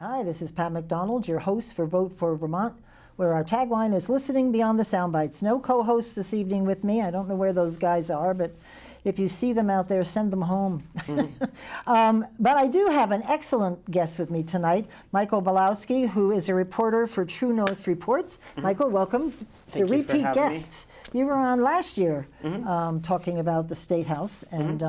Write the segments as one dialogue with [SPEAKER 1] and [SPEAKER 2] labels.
[SPEAKER 1] Hi, this is Pat McDonald, your host for Vote for Vermont, where our tagline is listening beyond the sound bites. No co-hosts this evening with me. I don't know where those guys are, but if you see them out there, send them home. But I do have an excellent guest with me tonight, Michael Balowski, who is a reporter for True North Reports. Michael, welcome.
[SPEAKER 2] Thank you
[SPEAKER 1] repeat
[SPEAKER 2] for having
[SPEAKER 1] guests. You were on last year talking about the State House. And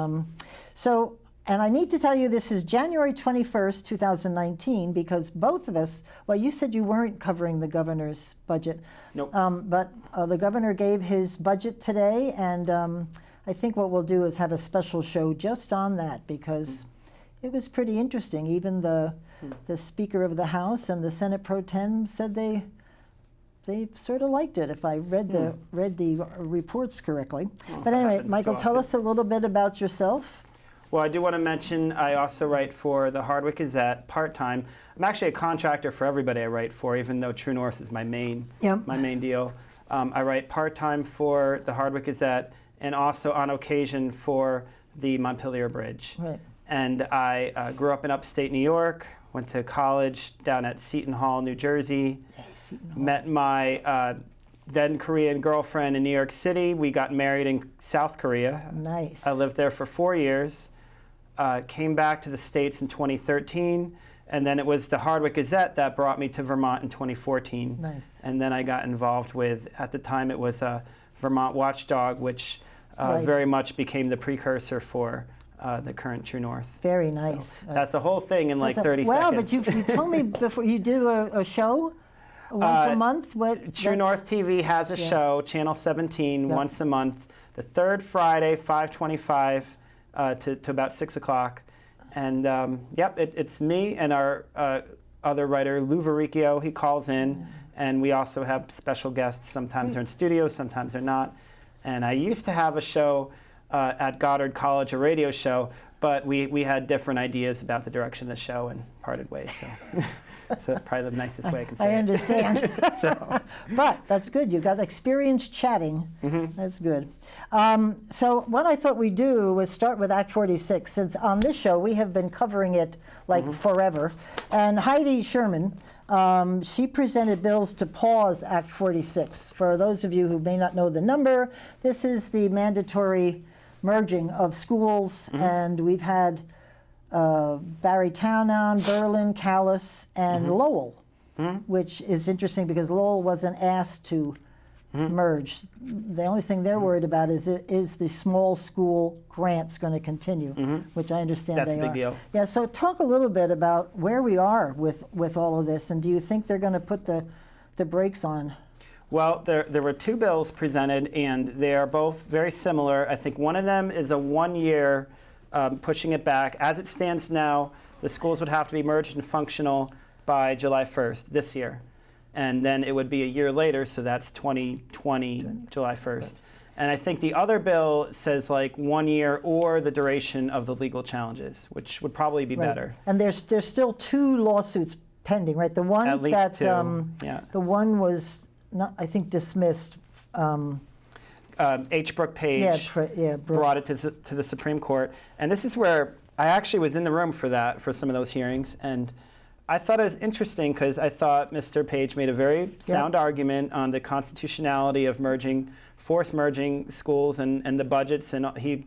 [SPEAKER 1] and I need to tell you, this is January 21st, 2019, because both of us, well, you said you weren't covering the governor's budget.
[SPEAKER 2] Nope.
[SPEAKER 1] But the governor gave his budget today, and I think what we'll do is have a special show just on that, because it was pretty interesting. Even the Speaker of the House and the Senate Pro Tem said they sort of liked it, if I read the reports correctly. But anyway, Michael, tell us a little bit about yourself.
[SPEAKER 2] Well, I do want to mention I also write for the Hardwick Gazette part-time. I'm actually a contractor for everybody I write for, even though True North is my main deal. I write part-time for the Hardwick Gazette and also on occasion for the Montpelier Bridge.
[SPEAKER 1] Right.
[SPEAKER 2] And I grew up in upstate New York, went to college down at Seton Hall, New Jersey, met my then Korean girlfriend in New York City. We got married in South Korea.
[SPEAKER 1] Nice.
[SPEAKER 2] I lived there for 4 years. Came back to the States in 2013, and then it was the Hardwick Gazette that brought me to Vermont in 2014.
[SPEAKER 1] Nice.
[SPEAKER 2] And then I got involved with, at the time it was Vermont Watchdog, which very much became the precursor for the current True North.
[SPEAKER 1] Very nice.
[SPEAKER 2] So that's the whole thing in like 30
[SPEAKER 1] well,
[SPEAKER 2] seconds.
[SPEAKER 1] Well, but you told me before, you do a show once a month?
[SPEAKER 2] True North TV has a show, Channel 17, once a month, the third Friday, 5:25. To about 6 o'clock. And it's me and our other writer, Lou Verricchio. He calls in, and we also have special guests. Sometimes they're in studio, sometimes they're not. And I used to have a show at Goddard College, a radio show, but we had different ideas about the direction of the show and parted ways. So. So probably the nicest way I can say it.
[SPEAKER 1] I understand.
[SPEAKER 2] So.
[SPEAKER 1] But that's good. You got experience chatting. That's good. So what I thought we'd do was start with Act 46, since on this show we have been covering it like forever. And Heidi Sherman, she presented bills to pause Act 46. For those of you who may not know the number, this is the mandatory merging of schools, and we've had Barrytown, Berlin, Calais, and Lowell, which is interesting because Lowell wasn't asked to merge. The only thing they're worried about is the small school grants going to continue, which I understand
[SPEAKER 2] That's
[SPEAKER 1] they are.
[SPEAKER 2] a big deal.
[SPEAKER 1] Yeah, so talk a little bit about where we are with all of this, and do you think they're going to put the brakes on?
[SPEAKER 2] Well, there were two bills presented, and they are both very similar. I think one of them is a 1 year pushing it back. As it stands now, the schools would have to be merged and functional by July 1st this year. And then it would be a year later, so that's 2020, July 1st. Right. And I think the other bill says like 1 year or the duration of the legal challenges, which would probably be better.
[SPEAKER 1] And there's still two lawsuits pending, right? The one
[SPEAKER 2] At least two.
[SPEAKER 1] The one was not, I think, dismissed.
[SPEAKER 2] H. Brooke Page brought it to the Supreme Court. And this is where I actually was in the room for some of those hearings. And I thought it was interesting because I thought Mr. Page made a very sound argument on the constitutionality of forced merging schools and the budgets. And he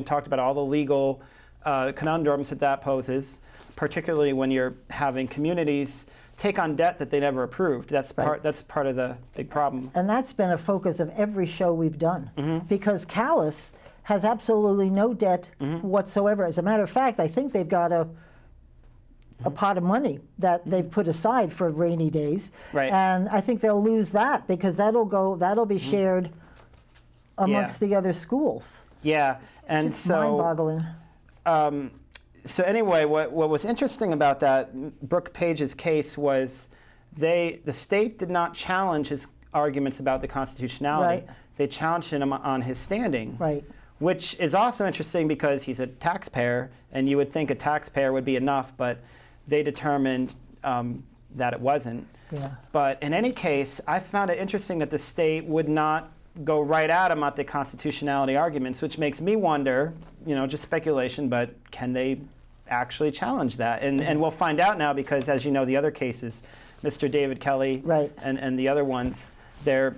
[SPEAKER 2] talked about all the legal conundrums that poses, particularly when you're having communities take on debt that they never approved. That's part of the big problem.
[SPEAKER 1] And that's been a focus of every show we've done, because Calais has absolutely no debt whatsoever. As a matter of fact, I think they've got a pot of money that they've put aside for rainy days. Right. And I think they'll lose that because that'll be shared amongst the other schools.
[SPEAKER 2] Yeah, and
[SPEAKER 1] just mind-boggling.
[SPEAKER 2] So anyway, what was interesting about that, Brooke Page's case was the state did not challenge his arguments about the constitutionality.
[SPEAKER 1] Right.
[SPEAKER 2] They challenged him on his standing.
[SPEAKER 1] Right.
[SPEAKER 2] Which is also interesting because he's a taxpayer, and you would think a taxpayer would be enough, but they determined that it wasn't.
[SPEAKER 1] Yeah.
[SPEAKER 2] But in any case, I found it interesting that the state would not go right at him at the constitutionality arguments, which makes me wonder, just speculation, but can they actually challenge that. And we'll find out now because, as you know, the other cases, Mr. David Kelly and the other ones, they're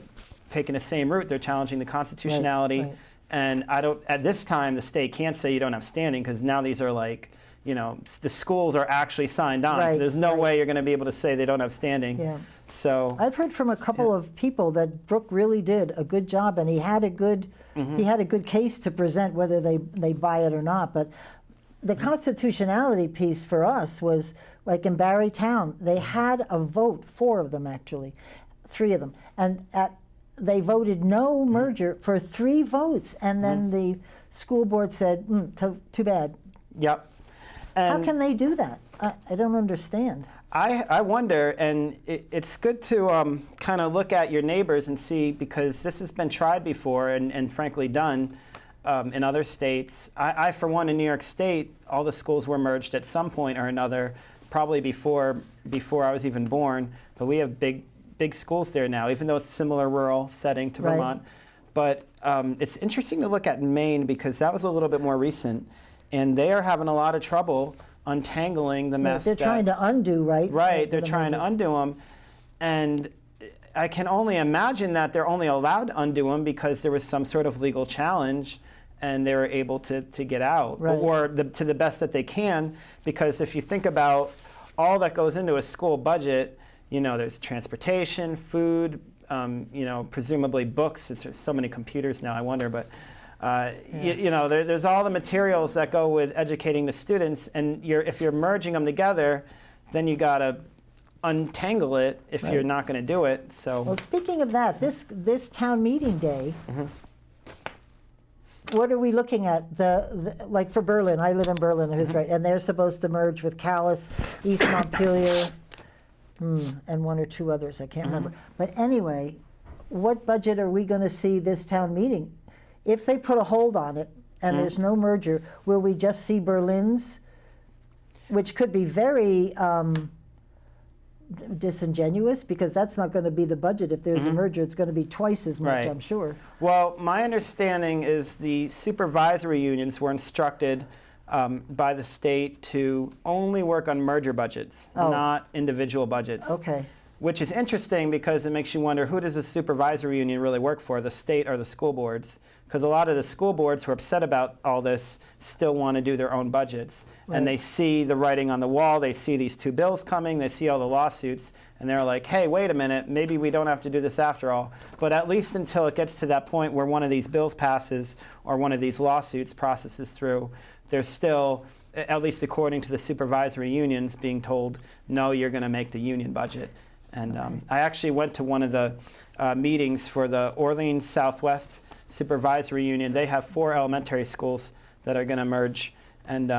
[SPEAKER 2] taking the same route. They're challenging the constitutionality.
[SPEAKER 1] Right.
[SPEAKER 2] And at this time, the state can't say you don't have standing because now these are like, the schools are actually signed on. So there's no way you're going to be able to say they don't have standing.
[SPEAKER 1] Yeah.
[SPEAKER 2] So
[SPEAKER 1] I've heard from a couple of people that Brooke really did a good job, and he had a good case to present, whether they buy it or not. But the constitutionality piece for us was like in Barrytown, they had a vote, 4 of them actually, 3 of them, and they voted no merger for 3 votes, and then the school board said, too bad.
[SPEAKER 2] Yep. And
[SPEAKER 1] how can they do that? I don't understand.
[SPEAKER 2] I wonder, and it's good to kind of look at your neighbors and see, because this has been tried before and frankly done in other states. I, for one, in New York State, all the schools were merged at some point or another, probably before I was even born, but we have big schools there now, even though it's a similar rural setting to Vermont. But it's interesting to look at Maine because that was a little bit more recent. And they are having a lot of trouble untangling the mess.
[SPEAKER 1] They're trying to undo, right?
[SPEAKER 2] Right, they're trying to undo them. And I can only imagine that they're only allowed to undo them because there was some sort of legal challenge and they were able to get out. Or to the best that they can, because if you think about all that goes into a school budget, there's transportation, food, presumably books. There's so many computers now, I wonder, but there's all the materials that go with educating the students, and if you're merging them together, then you got to untangle it if you're not going to do it. So,
[SPEAKER 1] well, speaking of that, this town meeting day, what are we looking at? Like for Berlin, I live in Berlin, right, and they're supposed to merge with Calais, East Montpelier, and 1 or 2 others, I can't remember. But anyway, what budget are we going to see this town meeting? If they put a hold on it and there's no merger, will we just see Berlin's, which could be very disingenuous because that's not going to be the budget. If there's a merger, it's going to be twice as much, I'm sure.
[SPEAKER 2] Well, my understanding is the supervisory unions were instructed by the state to only work on merger budgets, not individual budgets.
[SPEAKER 1] Okay.
[SPEAKER 2] Which is interesting because it makes you wonder, who does the supervisory union really work for, the state or the school boards? Because a lot of the school boards who are upset about all this still want to do their own budgets. And they see the writing on the wall, they see these 2 bills coming, they see all the lawsuits, and they're like, hey, wait a minute, maybe we don't have to do this after all. But at least until it gets to that point where one of these bills passes or one of these lawsuits processes through, there's still, at least according to the supervisory unions, being told, no, you're going to make the union budget. And I actually went to one of the meetings for the Orleans Southwest Supervisory Union. They have 4 elementary schools that are going to merge. And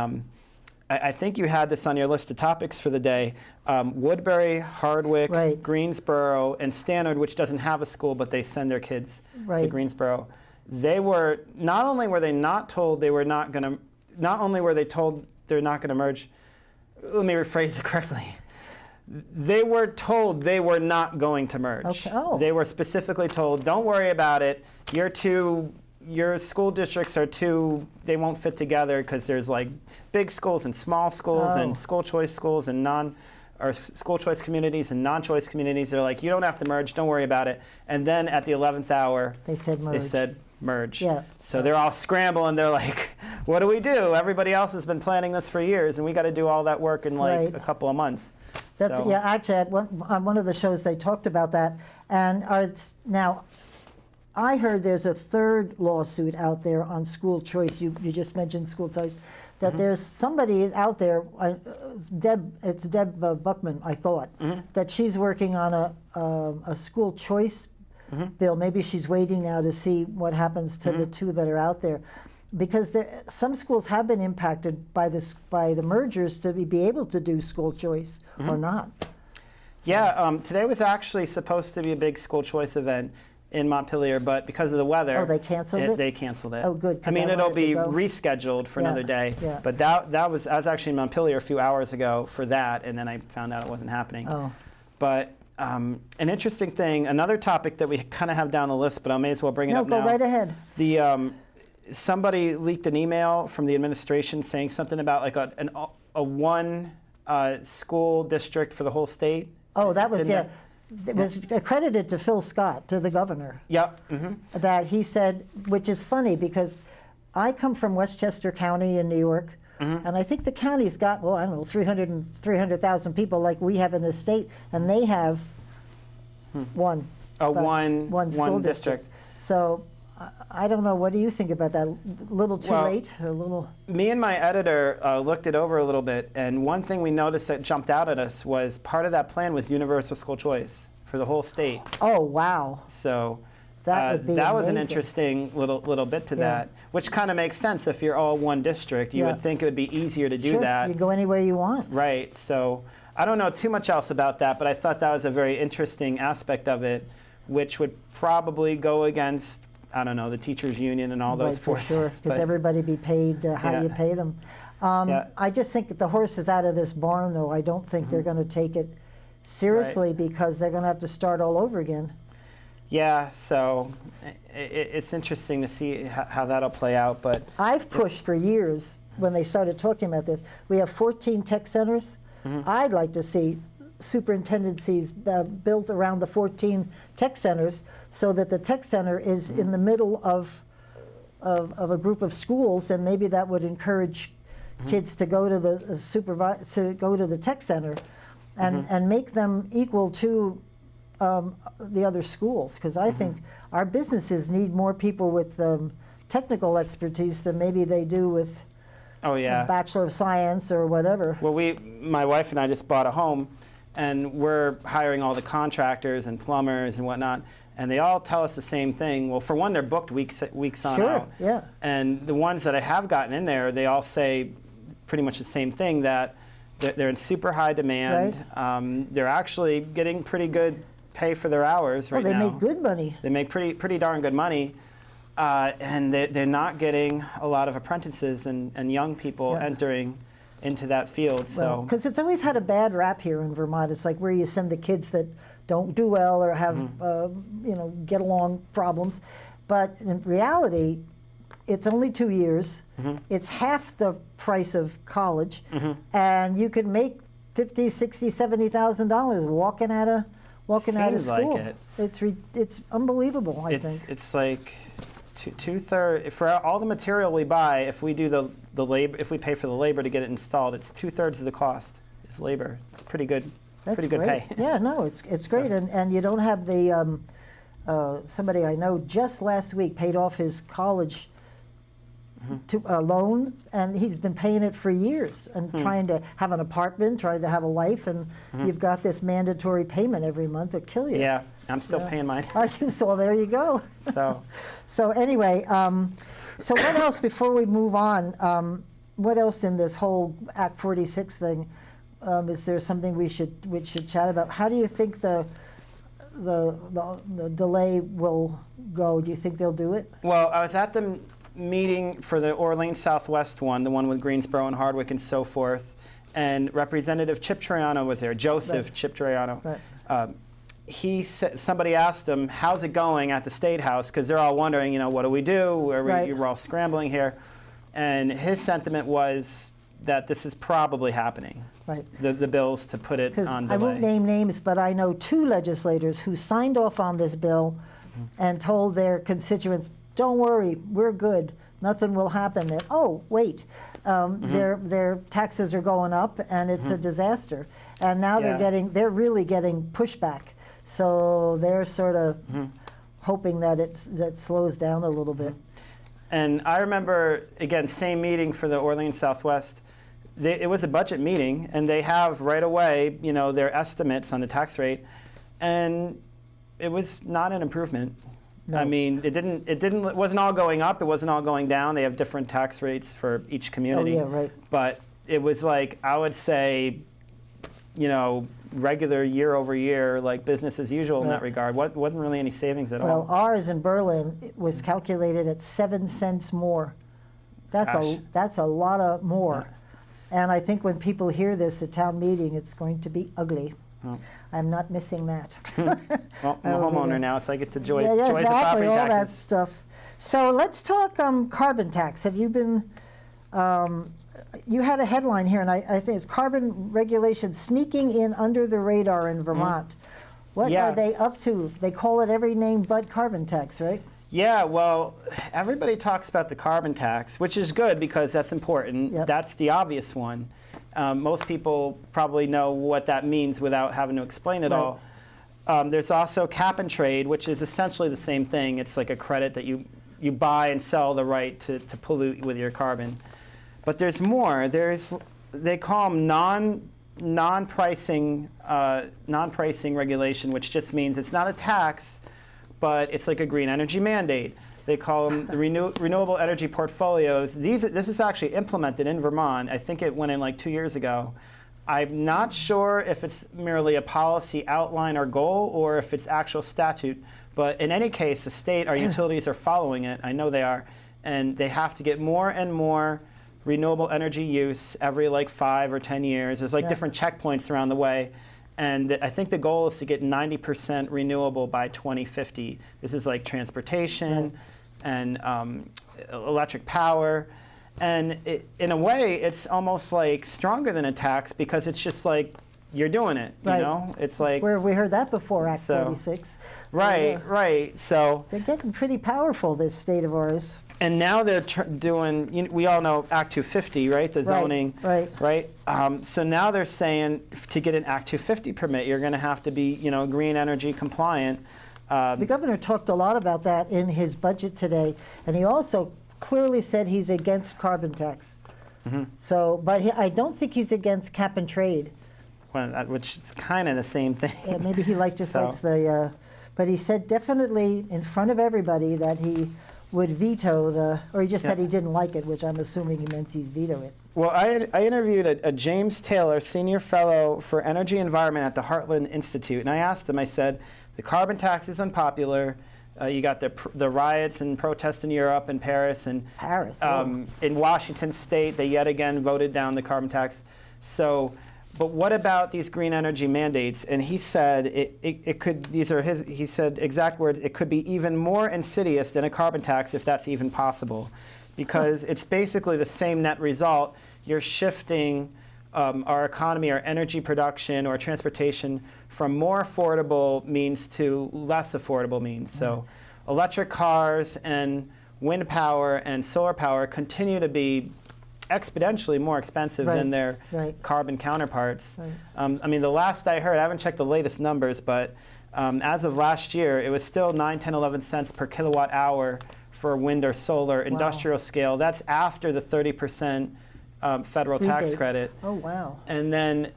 [SPEAKER 2] I think you had this on your list of topics for the day. Woodbury, Hardwick, Greensboro, and Stannard, which doesn't have a school, but they send their kids to Greensboro. They were, not only were they not told they were not going to, not only were they told they're not going to merge, let me rephrase it correctly. They were told they were not going to merge.
[SPEAKER 1] Okay. Oh.
[SPEAKER 2] They were specifically told, don't worry about it. Your school districts are too, they won't fit together because there's like big schools and small schools and school choice schools and school choice communities and non-choice communities. They're like, you don't have to merge, don't worry about it. And then at the 11th hour,
[SPEAKER 1] they said
[SPEAKER 2] merge.
[SPEAKER 1] Yeah.
[SPEAKER 2] So they're all scrambling. They're like, what do we do? Everybody else has been planning this for years, and we got to do all that work in like a couple of months.
[SPEAKER 1] Actually, on one of the shows they talked about that. And now, I heard there's a 3rd lawsuit out there on school choice. You just mentioned school choice. That there's somebody out there, it's Deb Buckman, I thought, that she's working on a school choice bill. Maybe she's waiting now to see what happens to the 2 that are out there. Because some schools have been impacted by the mergers to be able to do school choice or not.
[SPEAKER 2] Yeah, today was actually supposed to be a big school choice event in Montpelier, but because of the weather,
[SPEAKER 1] they canceled it.
[SPEAKER 2] They canceled it.
[SPEAKER 1] Oh, good.
[SPEAKER 2] I mean, it'll be rescheduled for another day.
[SPEAKER 1] Yeah.
[SPEAKER 2] But I was actually in Montpelier a few hours ago for that, and then I found out it wasn't happening.
[SPEAKER 1] Oh.
[SPEAKER 2] But an interesting thing, another topic that we kind of have down the list, but I may as well bring it up now.
[SPEAKER 1] No, go right ahead.
[SPEAKER 2] Somebody leaked an email from the administration saying something about like a one school district for the whole state.
[SPEAKER 1] Oh, that was,
[SPEAKER 2] Didn't
[SPEAKER 1] it was accredited to Phil Scott, to the governor.
[SPEAKER 2] Yep.
[SPEAKER 1] That he said, which is funny because I come from Westchester County in New York, and I think the county's got, well, I don't know, 300,000 people like we have in the state, and they have one.
[SPEAKER 2] One
[SPEAKER 1] school
[SPEAKER 2] district.
[SPEAKER 1] So I don't know. What do you think about that? A little too late? Or a little?
[SPEAKER 2] Me and my editor looked it over a little bit, and one thing we noticed that jumped out at us was part of that plan was universal school choice for the whole state.
[SPEAKER 1] Oh, wow.
[SPEAKER 2] So
[SPEAKER 1] that would be
[SPEAKER 2] that was an
[SPEAKER 1] amazing.
[SPEAKER 2] interesting little bit to that, which kind of makes sense if you're all one district. You would think it would be easier to do
[SPEAKER 1] Sure,
[SPEAKER 2] that.
[SPEAKER 1] you can go anywhere you want.
[SPEAKER 2] Right. So I don't know too much else about that, but I thought that was a very interesting aspect of it, which would probably go against, I don't know, the teachers union and all those forces.
[SPEAKER 1] For sure, because everybody be paid how you pay them. I just think that the horse is out of this barn, though. I don't think they're going to take it seriously because they're going to have to start all over again.
[SPEAKER 2] Yeah, so it's interesting to see how that'll play out. But
[SPEAKER 1] I've pushed for years when they started talking about this. We have 14 tech centers. I'd like to see superintendencies built around the 14 tech centers so that the tech center is in the middle of a group of schools, and maybe that would encourage kids to go to the tech center and make them equal to the other schools, because I think our businesses need more people with technical expertise than maybe they do with a Bachelor of Science or whatever.
[SPEAKER 2] Well, my wife and I just bought a home, and we're hiring all the contractors and plumbers and whatnot, and they all tell us the same thing. Well, for one, they're booked weeks on out.
[SPEAKER 1] Yeah.
[SPEAKER 2] And the ones that I have gotten in there, they all say pretty much the same thing, that they're in super high demand.
[SPEAKER 1] Right.
[SPEAKER 2] They're actually getting pretty good pay for their hours right now.
[SPEAKER 1] Well, they make good money.
[SPEAKER 2] They make pretty darn good money. And they're not getting a lot of apprentices and young people entering into that field. So
[SPEAKER 1] because it's always had a bad rap here in Vermont. It's like where you send the kids that don't do well or have get along problems. But in reality, it's only 2 years. It's half the price of college, and you can make $50,000, $60,000, $70,000 walking out of school.
[SPEAKER 2] Like it.
[SPEAKER 1] It's unbelievable. I think
[SPEAKER 2] it's like two-thirds for all the material we buy. If we do the labor, if we pay for the labor to get it installed, it's 2/3 of the cost is labor. It's pretty good.
[SPEAKER 1] That's
[SPEAKER 2] pretty good
[SPEAKER 1] great.
[SPEAKER 2] pay.
[SPEAKER 1] Yeah, no, it's great, and you don't have the somebody I know just last week paid off his college loan, and he's been paying it for years and trying to have an apartment, trying to have a life, and you've got this mandatory payment every month that kill you.
[SPEAKER 2] Yeah, I'm still paying mine.
[SPEAKER 1] So there you go. So anyway, so what else before we move on? What else in this whole Act 46 thing? Is there something we should chat about? How do you think the delay will go? Do you think they'll do it?
[SPEAKER 2] Well, I was at the meeting for the Orleans Southwest one, the one with Greensboro and Hardwick and so forth, and Representative Chip Triano was there, Joseph Chip Triano.
[SPEAKER 1] Right.
[SPEAKER 2] He said, somebody asked him, how's it going at the State House? Because they're all wondering, what do we do? We're all scrambling here. And his sentiment was that this is probably happening.
[SPEAKER 1] Right.
[SPEAKER 2] The bills to put it on delay.
[SPEAKER 1] I won't name names, but I know 2 legislators who signed off on this bill and told their constituents, don't worry, we're good. Nothing will happen. And, oh, wait, their taxes are going up, and it's a disaster. And now they're really getting pushback. So they're sort of hoping that that slows down a little bit.
[SPEAKER 2] And I remember, again, same meeting for the Orleans Southwest. It was a budget meeting, and they have right away, their estimates on the tax rate, and it was not an improvement. No. I mean, it wasn't all going up, it wasn't all going down. They have different tax rates for each community.
[SPEAKER 1] Oh, yeah, right.
[SPEAKER 2] But it was like, I would say, regular year over year, like business as usual in that regard. Wasn't really any savings at all.
[SPEAKER 1] Well, ours in Berlin was calculated at 7 cents more. That's a lot of more. Yeah. And I think when people hear this at town meeting, it's going to be ugly. Oh. I'm not missing that.
[SPEAKER 2] Well, I'm a homeowner now, so I get to enjoy
[SPEAKER 1] exactly,
[SPEAKER 2] the property
[SPEAKER 1] all
[SPEAKER 2] taxes.
[SPEAKER 1] That stuff. So let's talk carbon tax. Have you been you had a headline here, and I think it's carbon regulation sneaking in under the radar in Vermont. What are they up to? They call it every name but carbon tax, right?
[SPEAKER 2] Yeah, well, everybody talks about the carbon tax, which is good because that's important.
[SPEAKER 1] Yep.
[SPEAKER 2] That's the obvious one. Most people probably know what that means without having to explain it all. There's also cap and trade, which is essentially the same thing. It's like a credit that you buy and sell the right to pollute with your carbon. But there's more. They call them non-pricing regulation, which just means it's not a tax, but it's like a green energy mandate. They call them the renewable energy portfolios. This is actually implemented in Vermont. I think it went in like 2 years ago. I'm not sure if it's merely a policy outline or goal or if it's actual statute. But in any case, the state, our utilities are following it. I know they are. And they have to get more and more renewable energy use every like 5 or 10 years. There's like different checkpoints around the way. And I think the goal is to get 90% renewable by 2050. This is like transportation and electric power. And in a way, it's almost like stronger than a tax because it's just like you're doing it, you know? It's like...
[SPEAKER 1] Where have we heard that before, Act 46?
[SPEAKER 2] Right. So...
[SPEAKER 1] They're getting pretty powerful, this state of ours.
[SPEAKER 2] And now they're doing, we all know Act 250, right? The zoning, right? So now they're saying to get an Act 250 permit, you're going to have to be, green energy compliant.
[SPEAKER 1] The governor talked a lot about that in his budget today, and he also clearly said he's against carbon tax. So, but I don't think he's against cap and trade.
[SPEAKER 2] Well, which is kind of the same thing.
[SPEAKER 1] Yeah, maybe he likes the, but he said definitely in front of everybody that he would veto or he just said he didn't like it, which I'm assuming he meant he's veto it.
[SPEAKER 2] Well, I interviewed a James Taylor, Senior Fellow for Energy Environment at the Heartland Institute, and I asked him, I said, the carbon tax is unpopular. You got the riots and protests in Europe and Paris. And in Washington State, they yet again voted down the carbon tax. So, but what about these green energy mandates? And he said it could, he said exact words, it could be even more insidious than a carbon tax if that's even possible. Because it's basically the same net result. You're shifting our economy, our energy production, or transportation from more affordable means to less affordable means. So electric cars and wind power and solar power continue to be exponentially more expensive than their carbon counterparts. I mean, the last I heard, I haven't checked the latest numbers, but as of last year, it was still 9, 10, 11 cents per kilowatt hour for wind or solar industrial scale. That's after the 30% federal tax credit.
[SPEAKER 1] Oh, wow.
[SPEAKER 2] And then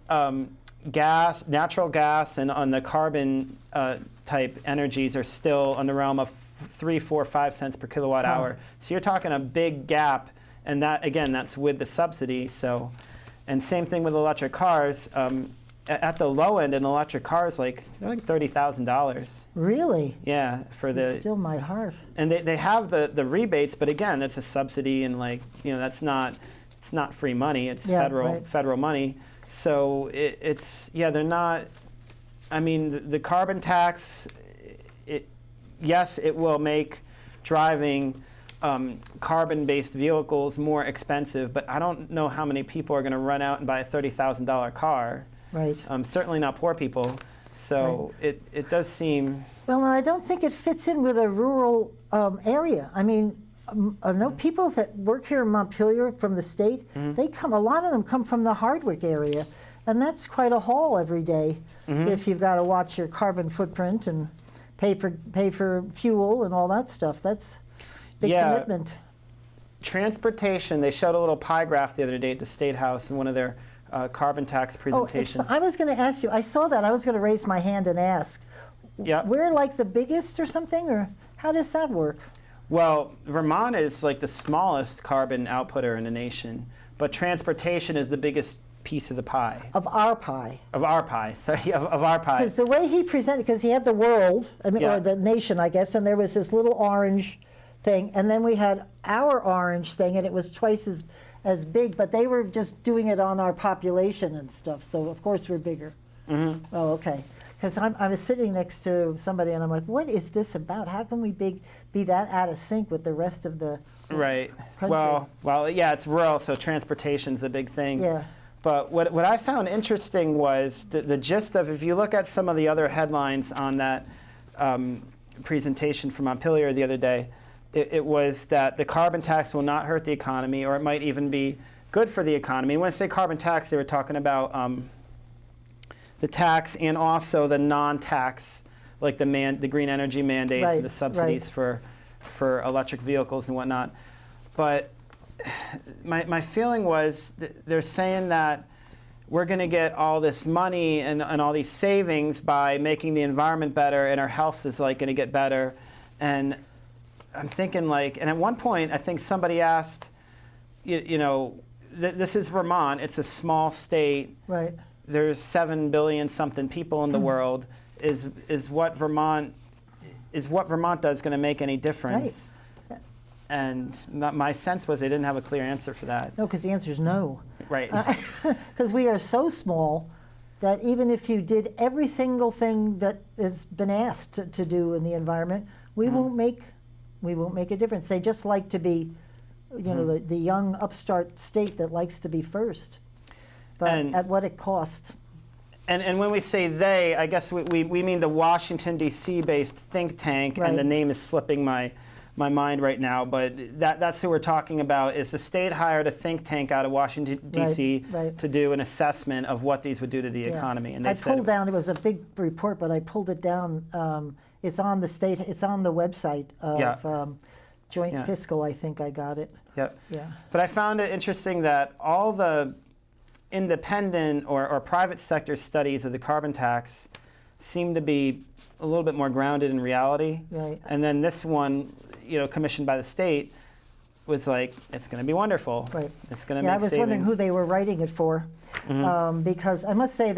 [SPEAKER 2] natural gas, and on the carbon type energies are still in the realm of 3, 4, 5 cents per kilowatt hour. So you're talking a big gap. And that, again, that's with the subsidy. So, and same thing with electric cars. At the low end in electric cars, they're like $30,000.
[SPEAKER 1] Really?
[SPEAKER 2] Yeah, for the.
[SPEAKER 1] It's still my heart.
[SPEAKER 2] And they have the rebates, but again, it's a subsidy, and it's not free money. It's federal money. So they're not. I mean, the carbon tax. Yes, it will make driving carbon-based vehicles more expensive, but I don't know how many people are going to run out and buy a $30,000 car. Right. Certainly not poor people. So it does seem. Well,
[SPEAKER 1] and I don't think it fits in with a rural area. I mean, I know people that work here in Montpelier from the state. A lot of them come from the Hardwick area, and that's quite a haul every day if you've got to watch your carbon footprint and pay for fuel and all that stuff. That's big commitment.
[SPEAKER 2] Transportation, they showed a little pie graph the other day at the State House in one of their carbon tax presentations.
[SPEAKER 1] I was going to ask you, I saw that, I was going to raise my hand and ask. Yeah. We're like the biggest or something, or how does that work?
[SPEAKER 2] Well, Vermont is like the smallest carbon outputter in the nation, but transportation is the biggest piece of the pie.
[SPEAKER 1] Of our pie.
[SPEAKER 2] Of our pie, sorry, of our pie.
[SPEAKER 1] Because the way he presented, because he had the world, or the nation, I guess, and there was this little orange thing, and then we had our orange thing, and it was twice as big, but they were just doing it on our population and stuff, so of course we're bigger. Oh, okay. because I was sitting next to somebody and I'm like, what is this about? How can we be that out of sync with the rest of the
[SPEAKER 2] Right.
[SPEAKER 1] country?
[SPEAKER 2] Well, yeah, it's rural, so transportation's a big thing.
[SPEAKER 1] Yeah.
[SPEAKER 2] But what I found interesting was the gist of, if you look at some of the other headlines on that presentation from Montpelier the other day, it was that the carbon tax will not hurt the economy, or it might even be good for the economy. When I say carbon tax, they were talking about the tax and also the non-tax, like the green energy mandates,
[SPEAKER 1] Right,
[SPEAKER 2] and the subsidies for electric vehicles and whatnot. But my feeling was they're saying that we're going to get all this money and all these savings by making the environment better, and our health is like going to get better. And I'm thinking, like, and at one point I think somebody asked, this is Vermont. It's a small state.
[SPEAKER 1] Right.
[SPEAKER 2] There's 7 billion something people in the world. Is what Vermont does going to make any difference?
[SPEAKER 1] Right.
[SPEAKER 2] And my sense was they didn't have a clear answer for that.
[SPEAKER 1] No, because the answer is no.
[SPEAKER 2] Right.
[SPEAKER 1] Because we are so small that even if you did every single thing that has been asked to do in the environment, we won't make a difference. They just like to be, the young upstart state that likes to be first. But at what it cost.
[SPEAKER 2] And when we say they, I guess we mean the Washington, D.C.-based think tank,
[SPEAKER 1] Right.
[SPEAKER 2] and the name is slipping my mind right now, but that's who we're talking about. Is the state hired a think tank out of Washington, D.C.
[SPEAKER 1] Right.
[SPEAKER 2] to do an assessment of what these would do to the economy? And they
[SPEAKER 1] it was a big report, but I pulled it down. It's on the website of Joint Fiscal, I think I got it.
[SPEAKER 2] Yep.
[SPEAKER 1] Yeah.
[SPEAKER 2] But I found it interesting that all the independent or private sector studies of the carbon tax seem to be a little bit more grounded in reality.
[SPEAKER 1] Right.
[SPEAKER 2] And then this one, commissioned by the state, was like, it's going to be wonderful.
[SPEAKER 1] Right.
[SPEAKER 2] It's going to make
[SPEAKER 1] I was
[SPEAKER 2] savings.
[SPEAKER 1] wondering who they were writing it for, because I must say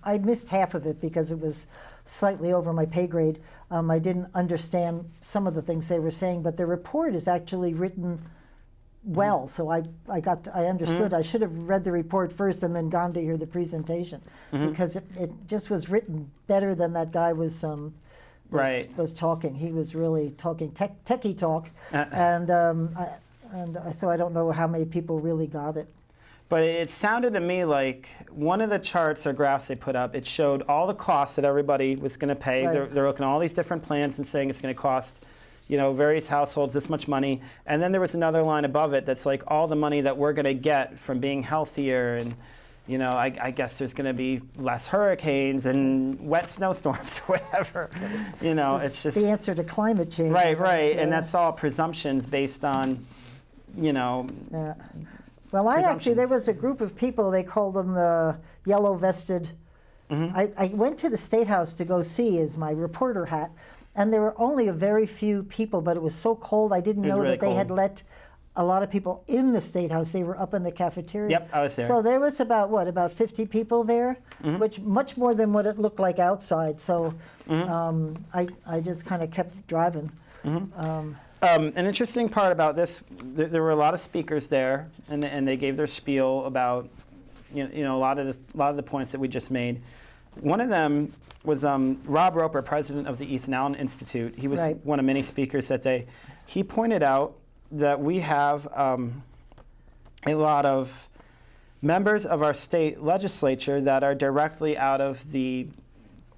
[SPEAKER 1] I missed half of it because it was slightly over my pay grade. I didn't understand some of the things they were saying, but the report is actually written well, so I understood. I should have read the report first and then gone to hear the presentation, because it just was written better than that guy was talking. He was really talking techie talk, so I don't know how many people really got it.
[SPEAKER 2] But it sounded to me like one of the charts or graphs they put up, it showed all the costs that everybody was going to pay.
[SPEAKER 1] Right.
[SPEAKER 2] They're looking at all these different plans and saying it's going to cost various households this much money. And then there was another line above it that's like all the money that we're going to get from being healthier. And, I guess there's going to be less hurricanes and wet snowstorms or whatever. It's just
[SPEAKER 1] the answer to climate change.
[SPEAKER 2] Right.
[SPEAKER 1] Yeah.
[SPEAKER 2] And that's all presumptions based on,
[SPEAKER 1] Yeah. Well, there was a group of people, they called them the yellow vested. I went to the State House to go see as my reporter hat. And there were only a very few people, but it was so cold, I didn't know that they had let a lot of people in the State House. They were up in the cafeteria.
[SPEAKER 2] Yep, I was there.
[SPEAKER 1] So there was about 50 people there, which much more than what it looked like outside. So I just kind of kept driving.
[SPEAKER 2] An interesting part about this, there were a lot of speakers there, and they gave their spiel about a lot of the points that we just made. One of them was Rob Roper, president of the Ethan Allen Institute. He was one of many speakers that day. He pointed out that we have a lot of members of our state legislature that are directly out of the,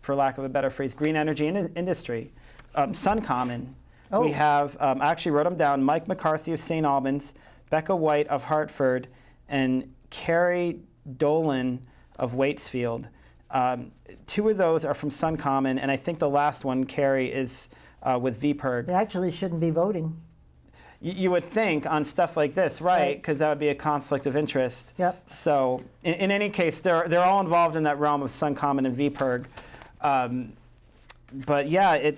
[SPEAKER 2] for lack of a better phrase, green energy industry. SunCommon.
[SPEAKER 1] Oh.
[SPEAKER 2] We have, I actually wrote them down, Mike McCarthy of St. Albans, Becca White of Hartford, and Carrie Dolan of Waitsfield. Two of those are from SunCommon, and I think the last one, Carrie, is with VPIRG.
[SPEAKER 1] They actually shouldn't be voting.
[SPEAKER 2] You would think on stuff like this, right? Because that would be a conflict of interest.
[SPEAKER 1] Yep.
[SPEAKER 2] So in any case, they're all involved in that realm of SunCommon and VPIRG. But yeah,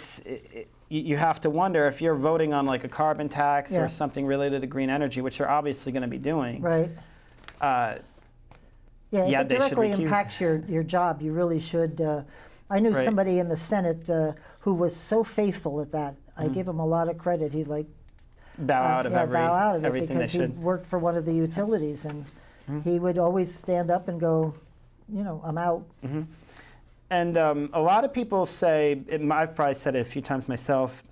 [SPEAKER 2] you have to wonder if you're voting on like a carbon tax or something related to green energy, which they're obviously going to be doing.
[SPEAKER 1] Right. If it directly impacts your job, you really should. I knew somebody in the Senate who was so faithful at that. I give him a lot of credit. He
[SPEAKER 2] bow out of
[SPEAKER 1] it
[SPEAKER 2] everything
[SPEAKER 1] because he worked for one of the utilities, and he would always stand up and go, I'm out.
[SPEAKER 2] And a lot of people say, I've probably said it a few times myself,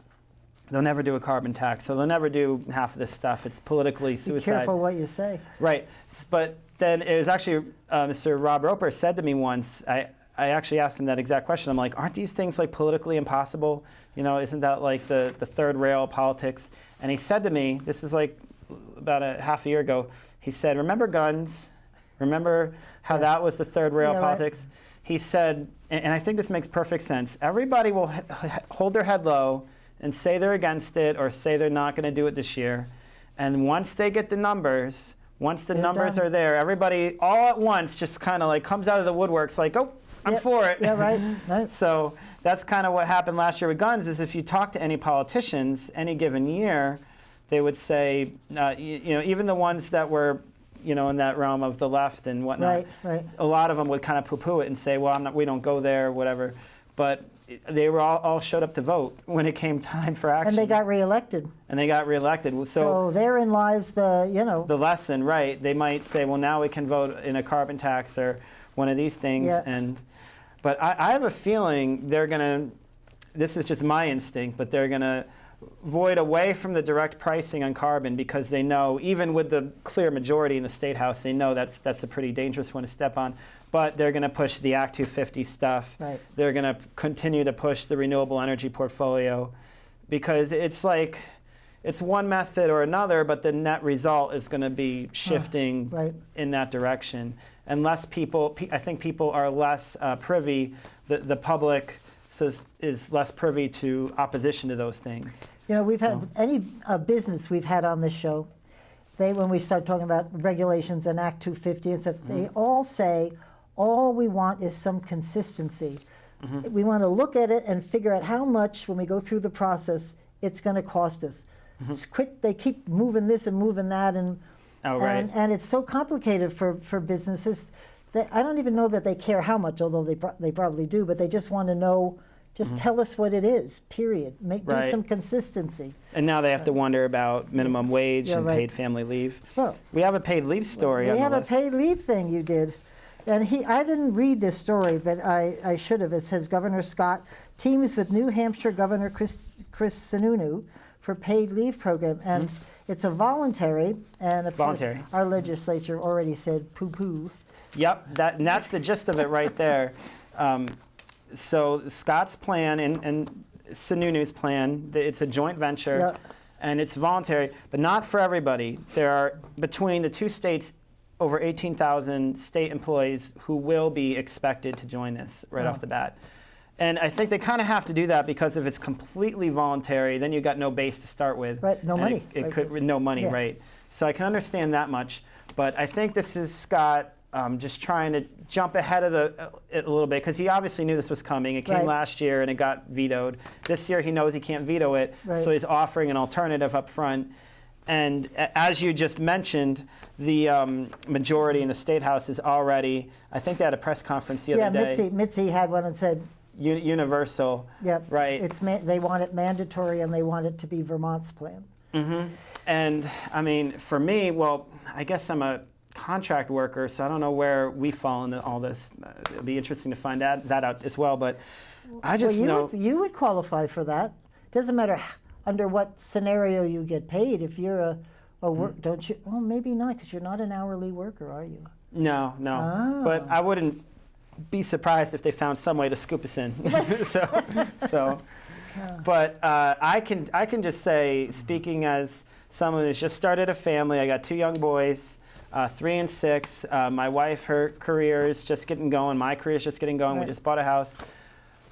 [SPEAKER 2] they'll never do a carbon tax, so they'll never do half of this stuff. It's politically suicide.
[SPEAKER 1] Be careful what you say.
[SPEAKER 2] Right. But then it was actually Mr. Rob Roper said to me once, I actually asked him that exact question. I'm like, aren't these things like politically impossible? You know, isn't that like the third rail of politics? And he said to me, this is like about a half a year ago, he said, remember guns? Remember how that was the third rail of politics? Right. He said, and I think this makes perfect sense, everybody will hold their head low and say they're against it or say they're not going to do it this year. And once they get the numbers, once the numbers are there, everybody all at once just kind of like comes out of the woodworks like, oh, I'm for it.
[SPEAKER 1] Yeah, right.
[SPEAKER 2] So that's kind of what happened last year with guns, is if you talk to any politicians any given year, they would say, you know, even the ones that were, you know, in that realm of the left and whatnot,
[SPEAKER 1] right.
[SPEAKER 2] A lot of them would kind of poo-poo it and say, well, we don't go there, whatever. But they were all showed up to vote when it came time for action.
[SPEAKER 1] And they got reelected.
[SPEAKER 2] So
[SPEAKER 1] therein lies the, you know.
[SPEAKER 2] The lesson, right. They might say, well, now we can vote in a carbon tax or one of these things.
[SPEAKER 1] Yeah.
[SPEAKER 2] But I have a feeling they're going to, this is just my instinct, but they're going to void away from the direct pricing on carbon because they know, even with the clear majority in the State House, they know that's a pretty dangerous one to step on. But they're going to push the Act 250 stuff.
[SPEAKER 1] Right.
[SPEAKER 2] They're going to continue to push the renewable energy portfolio because it's like, it's one method or another, but the net result is going to be shifting in that direction. And less people, I think people are less privy, the public is less privy to opposition to those things.
[SPEAKER 1] You know, we've had any business we've had on this show, when we start talking about regulations and Act 250 and stuff, they all say, all we want is some consistency. We want to look at it and figure out how much, when we go through the process, it's going to cost us. It's quick, they keep moving this and moving that, and it's so complicated for businesses that I don't even know that they care how much, although they probably do, but they just want to know, just tell us what it is, period. Do some consistency.
[SPEAKER 2] And now they have to wonder about minimum wage and paid family leave.
[SPEAKER 1] Well,
[SPEAKER 2] we have a paid leave story on the list.
[SPEAKER 1] We have a paid leave thing you did. And I didn't read this story, but I should have. It says Governor Scott teams with New Hampshire Governor Chris Sununu for paid leave program. And it's a voluntary, and of course our legislature already said poo-poo.
[SPEAKER 2] Yep, that's the gist of it right there. So Scott's plan and Sununu's plan, it's a joint venture, and it's voluntary, but not for everybody. There are, between the two states, over 18,000 state employees who will be expected to join this right off the bat. And I think they kind of have to do that because if it's completely voluntary, then you've got no base to start with.
[SPEAKER 1] Right, no money.
[SPEAKER 2] No money, right. So I can understand that much. But I think this is Scott just trying to jump ahead of it a little bit, because he obviously knew this was coming. It came last year and it got vetoed. This year he knows he can't veto it, so he's offering an alternative up front. And as you just mentioned, the majority in the State House is already, I think they had a press conference the other day.
[SPEAKER 1] Yeah, Mitzi had one and said,
[SPEAKER 2] universal.
[SPEAKER 1] Yep.
[SPEAKER 2] Right.
[SPEAKER 1] They want it mandatory, and they want it to be Vermont's plan.
[SPEAKER 2] And I mean, for me, well, I guess I'm a contract worker, so I don't know where we fall into all this. It'll be interesting to find that out as well. But I just know
[SPEAKER 1] you would qualify for that. Doesn't matter under what scenario you get paid. If you're a work, don't you? Well, maybe not, because you're not an hourly worker, are you?
[SPEAKER 2] No.
[SPEAKER 1] Oh.
[SPEAKER 2] But I wouldn't be surprised if they found some way to scoop us in. But I can just say, speaking as someone who's just started a family, I got 2 young boys, 3 and 6. My wife, her career is just getting going. My career is just getting going. We just bought a house,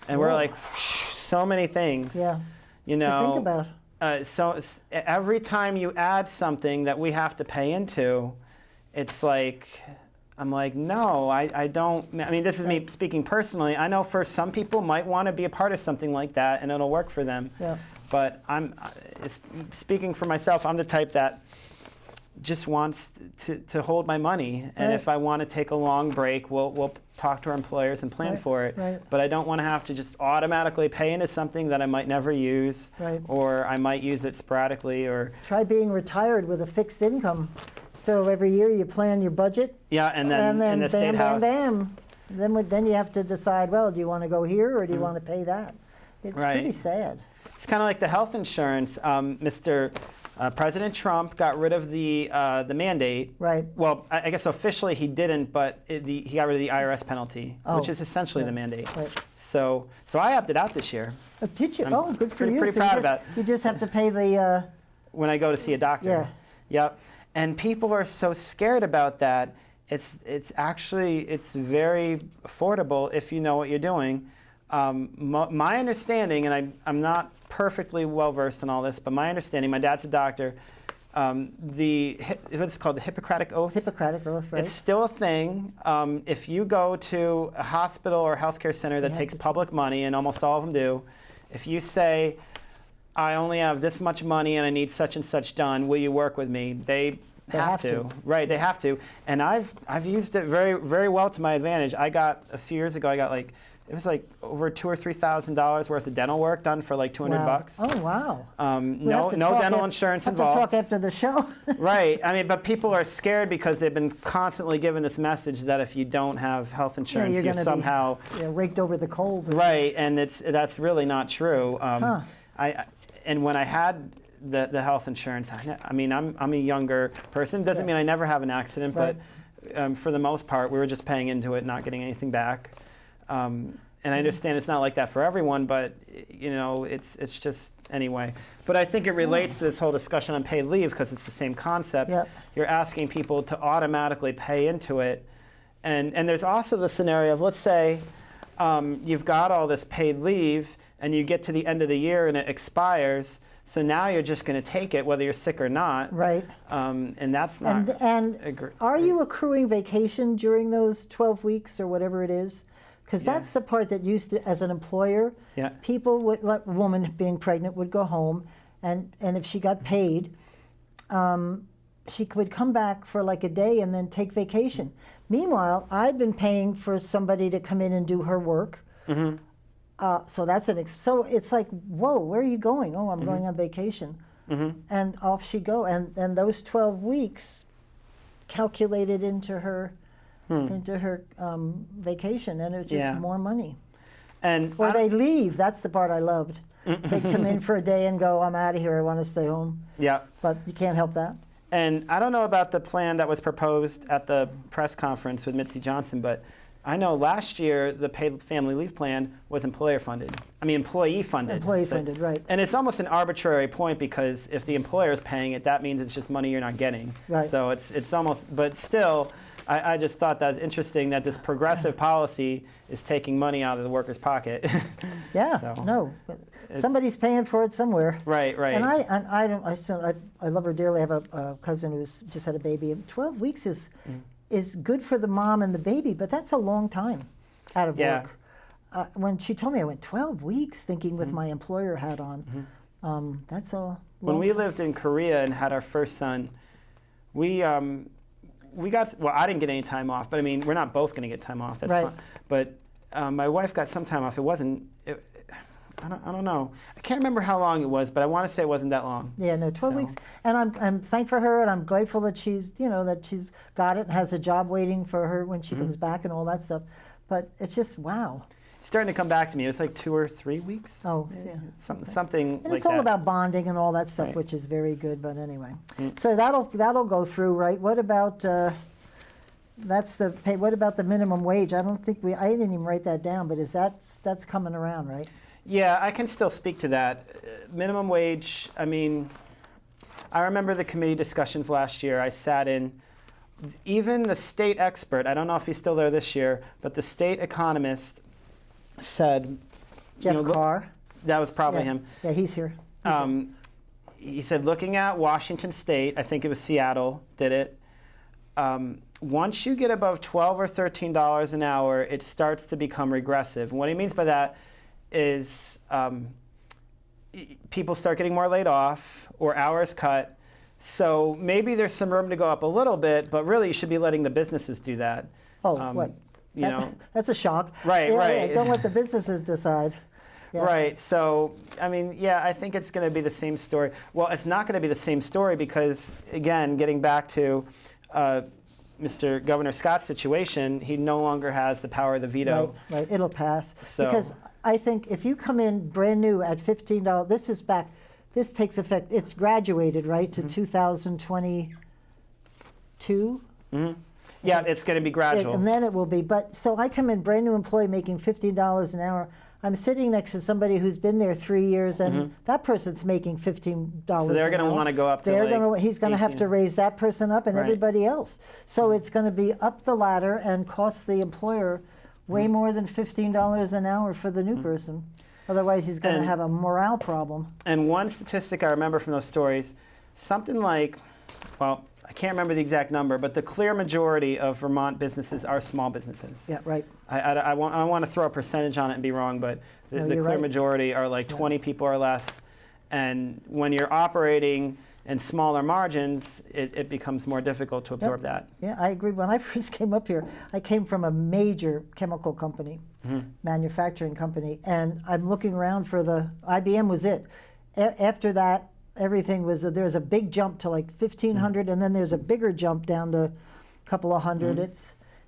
[SPEAKER 2] and we're like, so many things.
[SPEAKER 1] Yeah.
[SPEAKER 2] You know,
[SPEAKER 1] to think about.
[SPEAKER 2] So every time you add something that we have to pay into, it's like, I'm like, no, I don't. I mean, this is me speaking personally. I know for some people might want to be a part of something like that, and it'll work for them. Yeah. But speaking for myself, I'm the type that just wants to hold my money. And if I want to take a long break, we'll talk to our employers and plan for it. But I don't want to have to just automatically pay into something that I might never use, or I might use it sporadically. Or
[SPEAKER 1] try being retired with a fixed income. So every year you plan your budget.
[SPEAKER 2] Yeah, and then in the State House.
[SPEAKER 1] Bam. Then you have to decide, well, do you want to go here or do you want to pay that? It's pretty sad.
[SPEAKER 2] It's kind of like the health insurance. Mr. President Trump got rid of the mandate.
[SPEAKER 1] Right.
[SPEAKER 2] Well, I guess officially he didn't, but he got rid of the IRS penalty, which is essentially the mandate.
[SPEAKER 1] Right.
[SPEAKER 2] So I opted out this year.
[SPEAKER 1] Oh, did you?
[SPEAKER 2] I'm
[SPEAKER 1] Good for you.
[SPEAKER 2] Pretty
[SPEAKER 1] So
[SPEAKER 2] proud about it.
[SPEAKER 1] You just have to pay the...
[SPEAKER 2] When I go to see a doctor.
[SPEAKER 1] Yeah.
[SPEAKER 2] Yep. And people are so scared about that. It's very affordable if you know what you're doing. My understanding, and I'm not perfectly well versed in all this, but my understanding, my dad's a doctor. What's called the Hippocratic Oath.
[SPEAKER 1] Hippocratic Oath, right?
[SPEAKER 2] It's still a thing. If you go to a hospital or healthcare center that takes public money, and almost all of them do, if you say, I only have this much money and I need such and such done, will you work with me? They have to. Right, they have to. And I've used it very, very well to my advantage. A few years ago, it was like over $2,000 or $3,000 worth of dental work done for like $200.
[SPEAKER 1] Oh, wow.
[SPEAKER 2] No dental insurance involved.
[SPEAKER 1] We'll have to talk after the show.
[SPEAKER 2] Right. I mean, but people are scared because they've been constantly given this message that if you don't have health insurance,
[SPEAKER 1] you're
[SPEAKER 2] somehow
[SPEAKER 1] be, raked over the coals.
[SPEAKER 2] Right, and that's really not true. And when I had the health insurance, I mean, I'm a younger person. Doesn't mean I never have an accident, but for the most part, we were just paying into it, not getting anything back. And I understand it's not like that for everyone, but it's just anyway. But I think it relates to this whole discussion on paid leave because it's the same concept.
[SPEAKER 1] Yep.
[SPEAKER 2] You're asking people to automatically pay into it, and there's also the scenario of, let's say you've got all this paid leave and you get to the end of the year and it expires. So now you're just going to take it whether you're sick or not.
[SPEAKER 1] Right.
[SPEAKER 2] And that's not.
[SPEAKER 1] And are you accruing vacation during those 12 weeks or whatever it is? Because that's the part that used to, as an employer, people would, like a woman being pregnant would go home, and if she got paid, she would come back for like a day and then take vacation. Meanwhile, I've been paying for somebody to come in and do her work. Mm-hmm. So that's so it's like, whoa, where are you going? Oh, I'm going on vacation. Mm-hmm. And off she go. And those 12 weeks calculated into her vacation, and it's just more money. Or they leave. That's the part I loved. They come in for a day and go, I'm out of here, I want to stay home.
[SPEAKER 2] Yeah.
[SPEAKER 1] But you can't help that.
[SPEAKER 2] And I don't know about the plan that was proposed at the press conference with Mitzi Johnson, but I know last year the paid family leave plan was employee funded,
[SPEAKER 1] right.
[SPEAKER 2] And it's almost an arbitrary point because if the employer is paying it, that means it's just money you're not getting.
[SPEAKER 1] Right.
[SPEAKER 2] So it's almost, but still, I just thought that was interesting that this progressive policy is taking money out of the worker's pocket.
[SPEAKER 1] Yeah, no, somebody's paying for it somewhere.
[SPEAKER 2] Right.
[SPEAKER 1] And I love her dearly. I have a cousin who's just had a baby, and 12 weeks is good for the mom and the baby, but that's a long time out of work. When she told me, I went 12 weeks thinking with my employer hat on. That's a long
[SPEAKER 2] When we lived in Korea and had our first son, we got, well, I didn't get any time off, but I mean, we're not both going to get time off. That's fine. But my wife got some time off. It wasn't, I don't know. I can't remember how long it was, but I want to say it wasn't that long.
[SPEAKER 1] Yeah, no, 12 weeks. And I'm thankful for her, and I'm grateful that she's got it and has a job waiting for her when she comes back and all that stuff. But it's just, wow.
[SPEAKER 2] It's starting to come back to me. It was like 2 or 3 weeks.
[SPEAKER 1] Oh, yeah.
[SPEAKER 2] Something like that.
[SPEAKER 1] And it's all about bonding and all that stuff, which is very good. But anyway, so that'll go through, right? What about that's the pay? What about the minimum wage? I didn't even write that down, but that's coming around, right?
[SPEAKER 2] Yeah, I can still speak to that. Minimum wage. I mean, I remember the committee discussions last year. I sat in. Even the state expert. I don't know if he's still there this year, but the state economist said,
[SPEAKER 1] Jeff Carr.
[SPEAKER 2] That was probably him.
[SPEAKER 1] Yeah, he's here.
[SPEAKER 2] He said, looking at Washington State, I think it was Seattle, did it. Once you get above $12 or $13 an hour, it starts to become regressive. And what he means by that is people start getting more laid off or hours cut. So maybe there's some room to go up a little bit, but really you should be letting the businesses do that.
[SPEAKER 1] Oh, what? That's a shock.
[SPEAKER 2] Right.
[SPEAKER 1] Yeah, don't let the businesses decide. Yeah.
[SPEAKER 2] Right. So, I mean, yeah, I think it's going to be the same story. Well, it's not going to be the same story because, again, getting back to Mr. Governor Scott's situation, he no longer has the power of the veto.
[SPEAKER 1] Right, it'll pass.
[SPEAKER 2] So,
[SPEAKER 1] because I think if you come in brand new at $15, this takes effect, it's graduated, right, to 2022?
[SPEAKER 2] Yeah, it's going to be gradual.
[SPEAKER 1] And then it will be. But so I come in, brand new employee making $15 an hour. I'm sitting next to somebody who's been there 3 years, and that person's making $15
[SPEAKER 2] So they're going to want to go up to
[SPEAKER 1] he's going to have to raise that person up and everybody else. So it's going to be up the ladder and cost the employer way more than $15 an hour for the new person. Otherwise, he's going to have a morale problem.
[SPEAKER 2] And one statistic I remember from those stories, something like, well, I can't remember the exact number, but the clear majority of Vermont businesses are small businesses.
[SPEAKER 1] Yeah, right.
[SPEAKER 2] I want to throw a percentage on it and be wrong, but the clear majority are like 20 people or less. And when you're operating in smaller margins, it becomes more difficult to absorb that.
[SPEAKER 1] Yeah, I agree. When I first came up here, I came from a major chemical company, manufacturing company, and I'm looking around for IBM was it. After that, everything was, there's a big jump to like 1,500, and then there's a bigger jump down to a couple of hundred.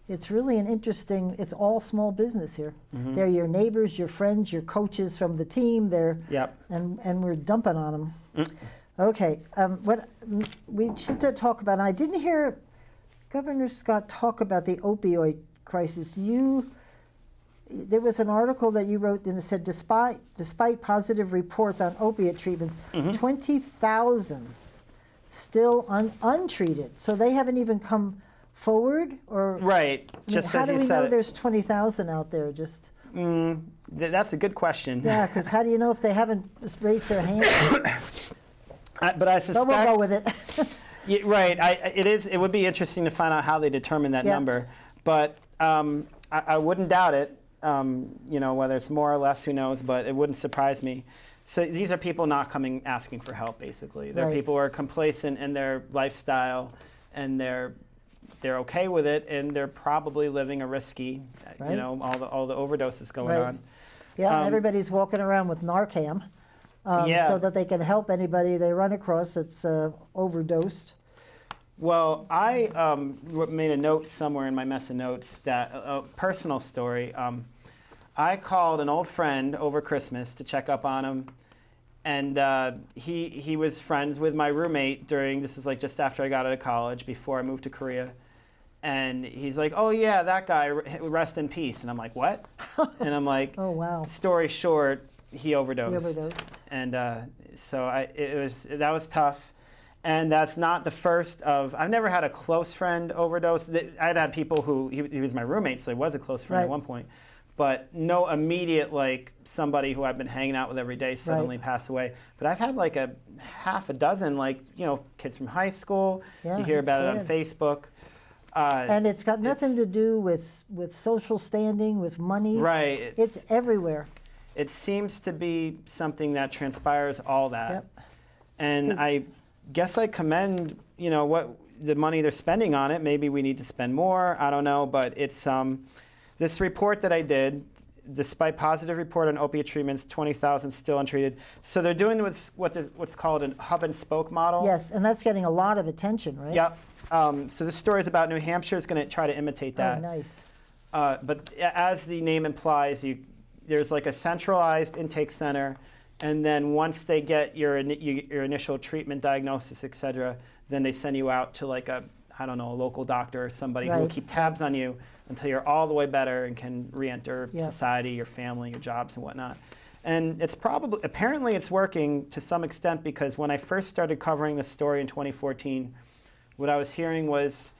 [SPEAKER 1] It's really an interesting, it's all small business here. They're your neighbors, your friends, your coaches from the team. And we're dumping on them. Okay, what we should talk about, and I didn't hear Governor Scott talk about the opioid crisis. There was an article that you wrote and it said, despite positive reports on opiate treatments, 20,000 still untreated. So they haven't even come forward, or
[SPEAKER 2] right? Just
[SPEAKER 1] how
[SPEAKER 2] as
[SPEAKER 1] do
[SPEAKER 2] you
[SPEAKER 1] we
[SPEAKER 2] said
[SPEAKER 1] know
[SPEAKER 2] it.
[SPEAKER 1] There's 20,000 out there? Just
[SPEAKER 2] that's a good question.
[SPEAKER 1] yeah, because how do you know if they haven't raised their hand?
[SPEAKER 2] But I suspect.
[SPEAKER 1] But we'll go with it.
[SPEAKER 2] Right. It would be interesting to find out how they determine that number. But I wouldn't doubt it. Whether it's more or less, who knows? But it wouldn't surprise me. So these are people not coming asking for help. Basically, they're people who are complacent in their lifestyle, and they're okay with it, and they're probably living a risky, all the overdoses going on.
[SPEAKER 1] Yeah, and everybody's walking around with Narcan, so that they can help anybody they run across that's overdosed.
[SPEAKER 2] Well, I made a note somewhere in my mess of notes that a personal story. I called an old friend over Christmas to check up on him, and he was friends with my roommate this is like just after I got out of college, before I moved to Korea. And he's like, oh yeah, that guy, rest in peace. And I'm like, what? And I'm like,
[SPEAKER 1] oh wow.
[SPEAKER 2] Story short, he overdosed.
[SPEAKER 1] He overdosed.
[SPEAKER 2] And so that was tough. And that's not the first of, I've never had a close friend overdose. I'd had people who, he was my roommate, so he was a close friend at one point. But no immediate, like somebody who I've been hanging out with every day suddenly passed away. But I've had like a half a dozen, kids from high school. You hear about it on Facebook.
[SPEAKER 1] And it's got nothing to do with social standing, with money.
[SPEAKER 2] Right.
[SPEAKER 1] It's everywhere.
[SPEAKER 2] It seems to be something that transpires all that.
[SPEAKER 1] Yep.
[SPEAKER 2] And I guess I commend, what the money they're spending on it. Maybe we need to spend more. I don't know. But it's this report that I did, despite positive report on opiate treatments, 20,000 still untreated. So they're doing what's called a hub and spoke model.
[SPEAKER 1] Yes, and that's getting a lot of attention, right?
[SPEAKER 2] Yep. So this story is about New Hampshire is going to try to imitate that.
[SPEAKER 1] Oh, nice.
[SPEAKER 2] But as the name implies, there's like a centralized intake center, and then once they get your initial treatment, diagnosis, et cetera, then they send you out to like a local doctor or somebody who will keep tabs on you until you're all the way better and can re-enter society, your family, your jobs, and whatnot. And apparently it's working to some extent, because when I first started covering this story in 2014, what I was hearing was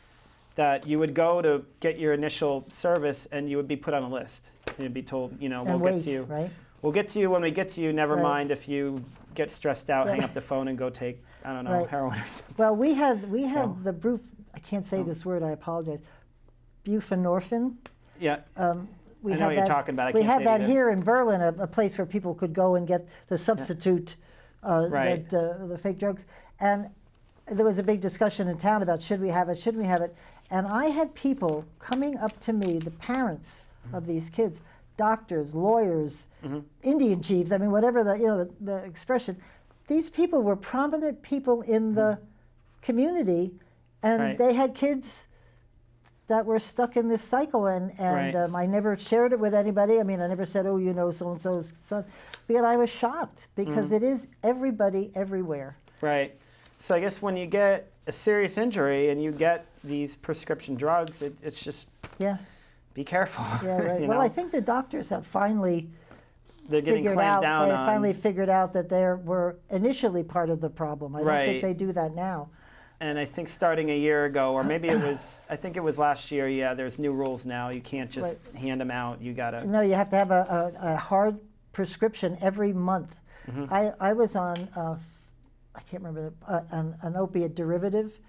[SPEAKER 2] that you would go to get your initial service and you would be put on a list. And you'd be told, we'll get to you.
[SPEAKER 1] Right?
[SPEAKER 2] We'll get to you when we get to you. Never mind if you get stressed out, hang up the phone and go take, heroin or something.
[SPEAKER 1] Well, we have the I can't say this word, I apologize. Buprenorphine.
[SPEAKER 2] Yeah.
[SPEAKER 1] I
[SPEAKER 2] know what you're talking about.
[SPEAKER 1] We had that here in Berlin, a place where people could go and get the substitute, the fake drugs. And there was a big discussion in town about should we have it. And I had people coming up to me, the parents of these kids, doctors, lawyers, Indian chiefs, whatever the expression. These people were prominent people in the community, and they had kids that we're stuck in this cycle, and
[SPEAKER 2] Right.
[SPEAKER 1] I never shared it with anybody. I mean, I never said, oh, you know, so-and-so's son. But I was shocked because it is everybody everywhere.
[SPEAKER 2] Right. So I guess when you get a serious injury and you get these prescription drugs, it's just
[SPEAKER 1] Yeah.
[SPEAKER 2] be careful.
[SPEAKER 1] Yeah, right.
[SPEAKER 2] you
[SPEAKER 1] Well,
[SPEAKER 2] know?
[SPEAKER 1] I think the doctors have finally
[SPEAKER 2] They're getting
[SPEAKER 1] figured
[SPEAKER 2] clamped
[SPEAKER 1] out.
[SPEAKER 2] down
[SPEAKER 1] They
[SPEAKER 2] on.
[SPEAKER 1] finally figured out that they were initially part of the problem. I don't
[SPEAKER 2] Right.
[SPEAKER 1] think they do that now.
[SPEAKER 2] And I think starting a year ago, or maybe I think it was last year, yeah, there's new rules now. You can't just hand them out. You got to.
[SPEAKER 1] No, you have to have a hard prescription every month. I was on, I can't remember, an opiate derivative.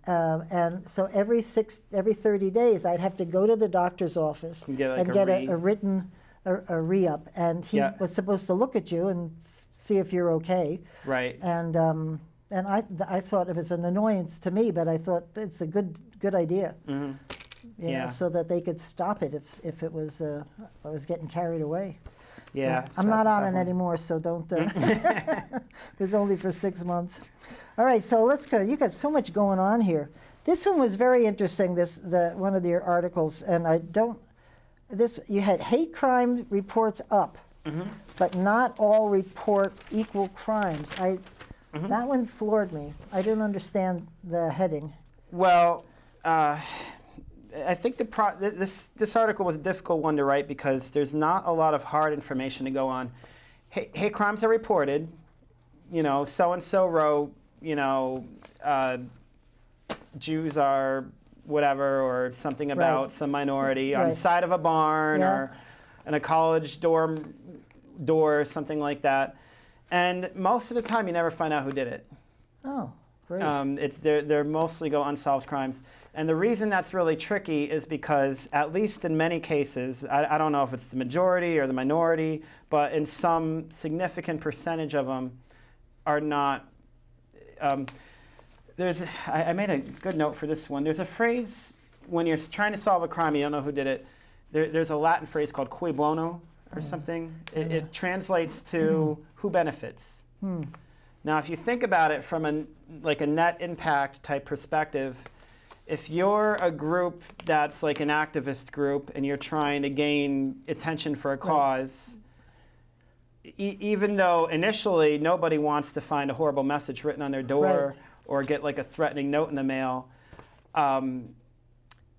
[SPEAKER 1] And so every 30 days, I'd have to go to the doctor's office
[SPEAKER 2] And get, like,
[SPEAKER 1] and
[SPEAKER 2] a
[SPEAKER 1] get
[SPEAKER 2] re-
[SPEAKER 1] a written a re-up. And he
[SPEAKER 2] Yeah.
[SPEAKER 1] was supposed to look at you and see if you're okay.
[SPEAKER 2] Right.
[SPEAKER 1] And I thought it was an annoyance to me, but I thought it's a good idea. You
[SPEAKER 2] Yeah.
[SPEAKER 1] know, so that they could stop it if it was I was getting carried away.
[SPEAKER 2] Yeah.
[SPEAKER 1] I'm
[SPEAKER 2] so
[SPEAKER 1] not
[SPEAKER 2] that's a
[SPEAKER 1] on
[SPEAKER 2] tough
[SPEAKER 1] it
[SPEAKER 2] one.
[SPEAKER 1] anymore, so don't. It was only for 6 months. All right, so let's go. You got so much going on here. This one was very interesting. One of your articles, and I don't. You had hate crime reports up, but not all report equal crimes. That one floored me. I didn't understand the heading.
[SPEAKER 2] Well, I think this article was a difficult one to write because there's not a lot of hard information to go on. Hate crimes are reported. You know, so and so wrote. You know, Jews are whatever, or something about some minority on the side of a barn or in a college dorm door, something like that. And most of the time, you never find out who did it.
[SPEAKER 1] Oh, great.
[SPEAKER 2] They're mostly go unsolved crimes. And the reason that's really tricky is because, at least in many cases, I don't know if it's the majority or the minority, but in some significant percentage of them are not. I made a good note for this one. There's a phrase when you're trying to solve a crime, you don't know who did it. There's a Latin phrase called Queblono or something. It translates to who benefits. Now, if you think about it from a net impact type perspective, if you're a group that's like an activist group and you're trying to gain attention for a cause, even though initially nobody wants to find a horrible message written on their door or get like a threatening note in the mail,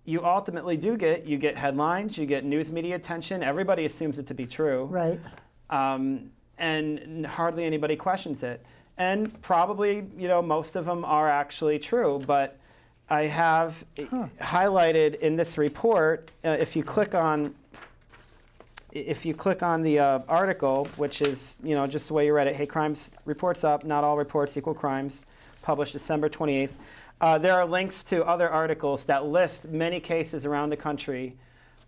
[SPEAKER 2] you ultimately you get headlines, you get news media attention. Everybody assumes it to be true.
[SPEAKER 1] Right.
[SPEAKER 2] And hardly anybody questions it. And probably, you know, most of them are actually true. But I have highlighted in this report, if you click on the article, which is, you know, just the way you read it, hate crimes reports up, not all reports equal crimes, published December 28th. There are links to other articles that list many cases around the country,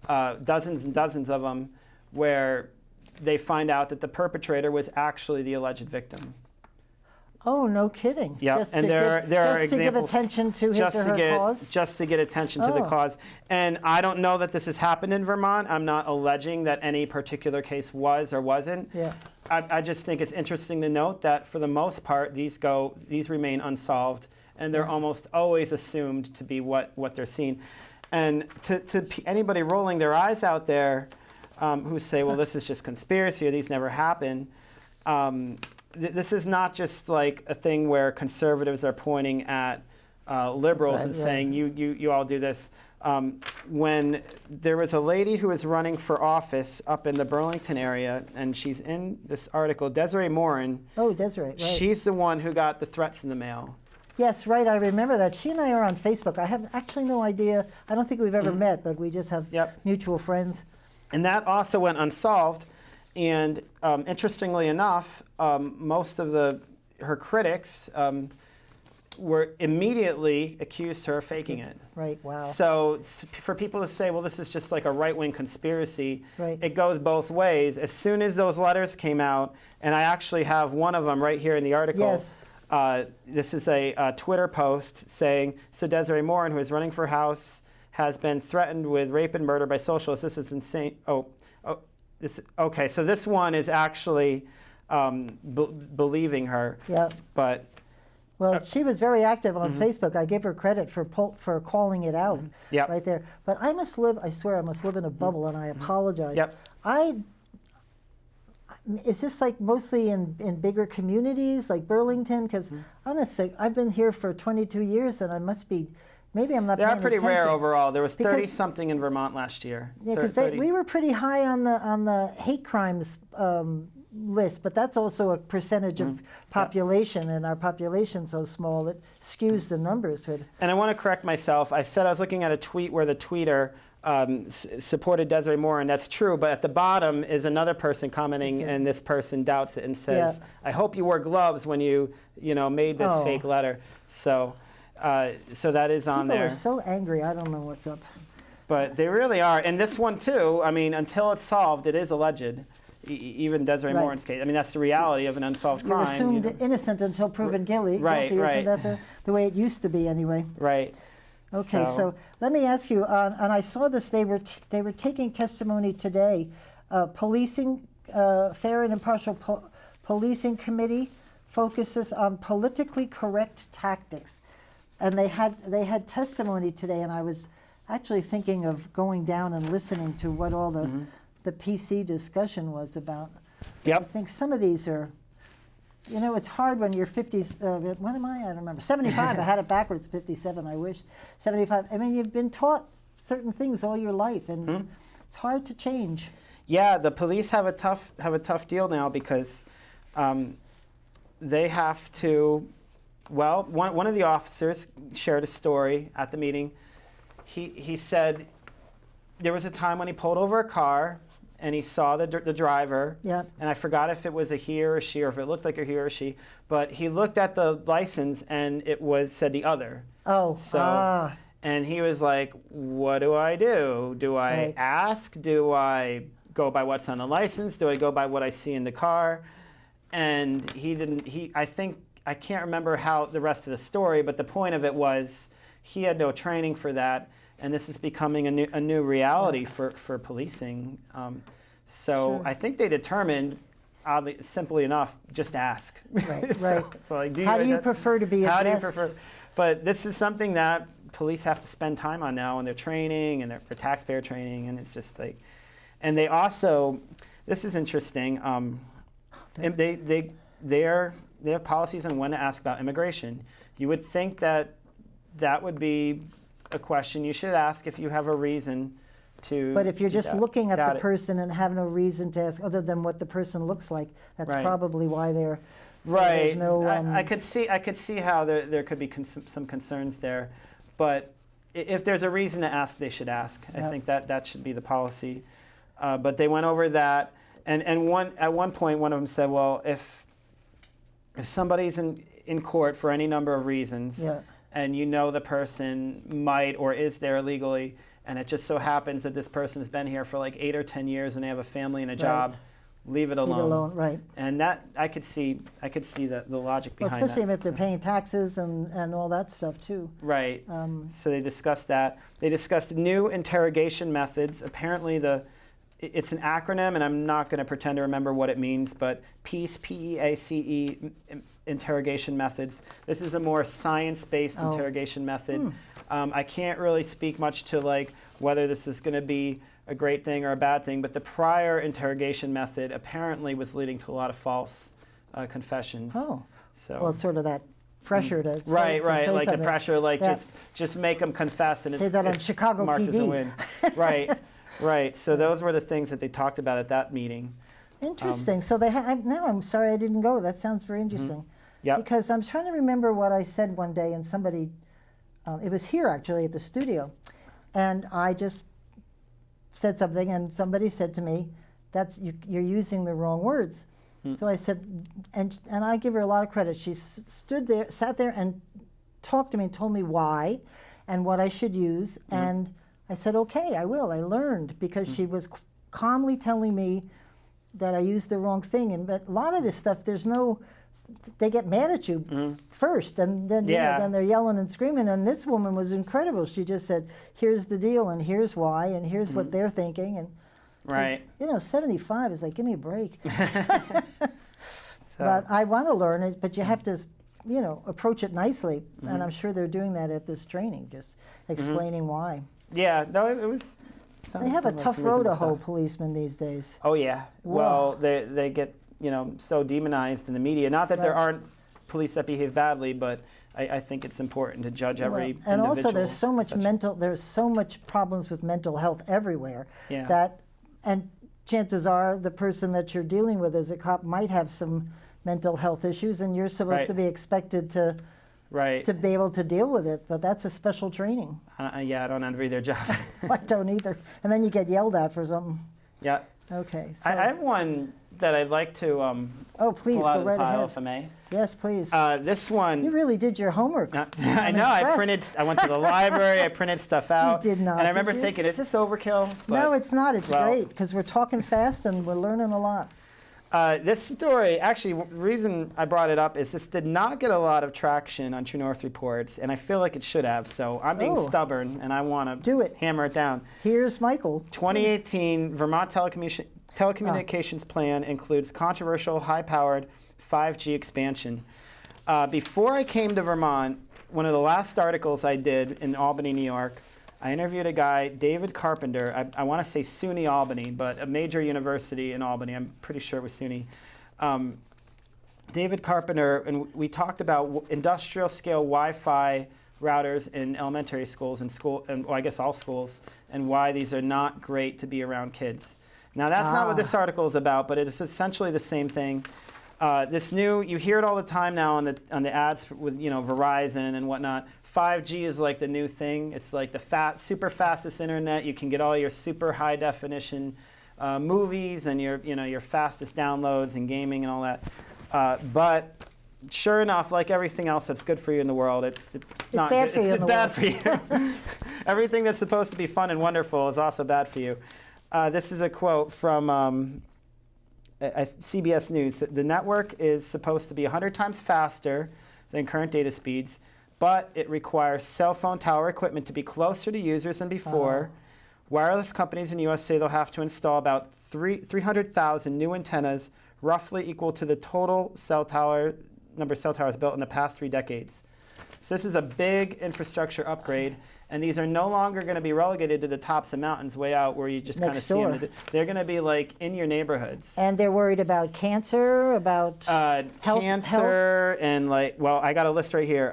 [SPEAKER 2] dozens and dozens of them, where they find out that the perpetrator was actually the alleged victim.
[SPEAKER 1] Oh, no kidding.
[SPEAKER 2] Yeah, and there are examples.
[SPEAKER 1] Just to give attention to his or her cause?
[SPEAKER 2] Just to get attention to the cause. And I don't know that this has happened in Vermont. I'm not alleging that any particular case was or wasn't.
[SPEAKER 1] Yeah.
[SPEAKER 2] I just think it's interesting to note that for the most part, these remain unsolved, and they're almost always assumed to be what they're seen. And to anybody rolling their eyes out there who say, well, this is just conspiracy or these never happen, this is not just like a thing where conservatives are pointing at liberals and saying, you all do this. When there was a lady who was running for office up in the Burlington area, and she's in this article, Desiree Morin.
[SPEAKER 1] Oh, Desiree, right.
[SPEAKER 2] She's the one who got the threats in the mail.
[SPEAKER 1] Yes, right, I remember that. She and I are on Facebook. I have actually no idea. I don't think we've ever met, but we just have mutual friends.
[SPEAKER 2] And that also went unsolved. And interestingly enough, most of her critics were immediately accused her of faking it.
[SPEAKER 1] Right, wow.
[SPEAKER 2] So for people to say, well, this is just like a right-wing conspiracy,
[SPEAKER 1] right.
[SPEAKER 2] It goes both ways. As soon as those letters came out, and I actually have one of them right here in the article.
[SPEAKER 1] Yes.
[SPEAKER 2] This is a Twitter post saying, so Desiree Morin, who is running for House, has been threatened with rape and murder by socialists. This is insane. Okay, so this one is actually believing her.
[SPEAKER 1] Yeah.
[SPEAKER 2] But
[SPEAKER 1] Well, she was very active on Facebook. I give her credit for calling it out right there. But I swear I must live in a bubble, and I apologize.
[SPEAKER 2] Yep.
[SPEAKER 1] Is this like mostly in bigger communities like Burlington? Because honestly, I've been here for 22 years, and I must be, maybe I'm not
[SPEAKER 2] They
[SPEAKER 1] paying
[SPEAKER 2] are pretty
[SPEAKER 1] attention.
[SPEAKER 2] rare overall. There was 30-something in Vermont last year.
[SPEAKER 1] Yeah, because we were pretty high on the hate crimes list, but that's also a percentage of population, and our population's so small it skews the numbers.
[SPEAKER 2] And I want to correct myself. I said I was looking at a tweet where the tweeter supported Desiree Moore, and that's true, but at the bottom is another person commenting, and this person doubts it and says, I hope you wore gloves when you made this fake letter. So that is on there.
[SPEAKER 1] People are so angry, I don't know what's up.
[SPEAKER 2] But they really are. And this one too, I mean, until it's solved, it is alleged. Even Desiree Moore's case. I mean, that's the reality of an unsolved crime.
[SPEAKER 1] You're assumed innocent until proven guilty.
[SPEAKER 2] Right.
[SPEAKER 1] Isn't that the way it used to be anyway?
[SPEAKER 2] Right.
[SPEAKER 1] Okay, so let me ask you, and I saw this, they were taking testimony today. Policing, Fair and Impartial Policing Committee focuses on politically correct tactics. And they had testimony today, and I was actually thinking of going down and listening to what all the PC discussion was about.
[SPEAKER 2] Yep.
[SPEAKER 1] I think some of these are, it's hard when you're 50s. What am I? I don't remember. 75. I had it backwards. 57. I wish. 75. I mean, you've been taught certain things all your life, and it's hard to change.
[SPEAKER 2] Yeah, the police have a tough deal now because they have to. Well, one of the officers shared a story at the meeting. He said there was a time when he pulled over a car and he saw the driver, and I forgot if it was a he or a she or if it looked like a he or a she, but he looked at the license and it said the other. And he was like, what do I do? Do I ask? Do I go by what's on the license? Do I go by what I see in the car? And I can't remember how the rest of the story, but the point of it was he had no training for that, and this is becoming a new reality for policing. I think they determined, simply enough, just ask.
[SPEAKER 1] Right.
[SPEAKER 2] So like,
[SPEAKER 1] how do you prefer to be addressed?
[SPEAKER 2] How do you prefer? But this is something that police have to spend time on now in their training and for taxpayer training, and it's just like, and they also, this is interesting. And they have policies on when to ask about immigration. You would think that would be a question you should ask if you have a reason to.
[SPEAKER 1] But if you're just looking at the person and have no reason to ask other than what the person looks like, that's probably why they're. So
[SPEAKER 2] right.
[SPEAKER 1] No,
[SPEAKER 2] I could see how there could be some concerns there, but if there's a reason to ask, they should ask. I think that should be the policy. But they went over that, and at one point one of them said, well, if somebody's in court for any number of reasons, and the person might or is there illegally, and it just so happens that this person has been here for like 8 or 10 years and they have a family and a job, leave it alone.
[SPEAKER 1] Leave it alone, right.
[SPEAKER 2] And that I could see the logic behind
[SPEAKER 1] especially
[SPEAKER 2] that.
[SPEAKER 1] if they're paying taxes and all that stuff too.
[SPEAKER 2] Right. So they discussed that. They discussed new interrogation methods. Apparently it's an acronym, and I'm not going to pretend to remember what it means, but PEACE, P-E-A-C-E, interrogation methods. This is a more science-based interrogation method. I can't really speak much to like whether this is going to be a great thing or a bad thing, but the prior interrogation method apparently was leading to a lot of false confessions.
[SPEAKER 1] Oh,
[SPEAKER 2] so
[SPEAKER 1] well, it's sort of that pressure to say,
[SPEAKER 2] right, like
[SPEAKER 1] something.
[SPEAKER 2] the pressure, like just make them confess, and
[SPEAKER 1] say that on Chicago
[SPEAKER 2] marked
[SPEAKER 1] PD.
[SPEAKER 2] as a win. Right. So those were the things that they talked about at that meeting.
[SPEAKER 1] Interesting. So they had. Now I'm sorry I didn't go. That sounds very interesting.
[SPEAKER 2] Yep.
[SPEAKER 1] Because I'm trying to remember what I said one day, and somebody, it was here actually at the studio, and I just said something, and somebody said to me, you're using the wrong words. So I said, and I give her a lot of credit. She sat there and talked to me and told me why and what I should use. And I said, okay, I will. I learned because she was calmly telling me that I used the wrong thing. But a lot of this stuff, they get mad at you first, and then then they're yelling and screaming. And this woman was incredible. She just said, here's the deal, and here's why, and here's what they're thinking. And 75 is like, give me a break. But I want to learn it, but you have to approach it nicely. And I'm sure they're doing that at this training, just explaining why.
[SPEAKER 2] Yeah, no, it was.
[SPEAKER 1] They have a tough road to hoe, policemen these days.
[SPEAKER 2] Oh yeah.
[SPEAKER 1] Whoa.
[SPEAKER 2] Well, they get so demonized in the media. Not that there aren't police that behave badly, but I think it's important to judge every individual.
[SPEAKER 1] And also, there's so much problems with mental health everywhere.
[SPEAKER 2] Yeah.
[SPEAKER 1] And chances are the person that you're dealing with as a cop might have some mental health issues, and you're supposed to be expected to be able to deal with it. But that's a special training.
[SPEAKER 2] Yeah, I don't envy their job.
[SPEAKER 1] I don't either. And then you get yelled at for something.
[SPEAKER 2] Yeah.
[SPEAKER 1] Okay. So
[SPEAKER 2] I have one that I'd like to
[SPEAKER 1] please
[SPEAKER 2] pull out
[SPEAKER 1] go
[SPEAKER 2] of the
[SPEAKER 1] right
[SPEAKER 2] pile,
[SPEAKER 1] ahead.
[SPEAKER 2] if I may.
[SPEAKER 1] Yes, please.
[SPEAKER 2] This one.
[SPEAKER 1] You really did your homework.
[SPEAKER 2] I know. I went to the library. I printed stuff out.
[SPEAKER 1] You did not.
[SPEAKER 2] And I remember
[SPEAKER 1] did you?
[SPEAKER 2] thinking, is this overkill? But,
[SPEAKER 1] no, it's not. It's great because we're talking fast and we're learning a lot.
[SPEAKER 2] This story, actually, the reason I brought it up is this did not get a lot of traction on True North reports, and I feel like it should have. So I'm being stubborn, and I want to hammer it down.
[SPEAKER 1] Here's Michael.
[SPEAKER 2] 2018 Vermont telecommunications plan includes controversial, high-powered 5G expansion. Before I came to Vermont, one of the last articles I did in Albany, New York, I interviewed a guy, David Carpenter. I want to say SUNY Albany, but a major university in Albany. I'm pretty sure it was SUNY. David Carpenter, and we talked about industrial scale Wi-Fi routers in elementary schools and I guess all schools, and why these are not great to be around kids. Now that's not what this article is about, but it is essentially the same thing. You hear it all the time now on the ads with Verizon and whatnot. 5G is like the new thing. It's like the super fastest internet. You can get all your super high definition movies and your fastest downloads and gaming and all that. But sure enough, like everything else that's good for you in the world, it's not
[SPEAKER 1] bad
[SPEAKER 2] good.
[SPEAKER 1] for you.
[SPEAKER 2] It's bad for you. Everything that's supposed to be fun and wonderful is also bad for you. This is a quote from CBS News. The network is supposed to be 100 times faster than current data speeds, but it requires cell phone tower equipment to be closer to users than before. Wireless companies in the U.S. say they'll have to install about 300,000 new antennas, roughly equal to the total number of cell towers built in the past 3 decades. So this is a big infrastructure upgrade, and these are no longer going to be relegated to the tops of mountains way out where you just kind of see them. They're going to be like in your neighborhoods.
[SPEAKER 1] And they're worried about cancer, about
[SPEAKER 2] health? And I got a list right here.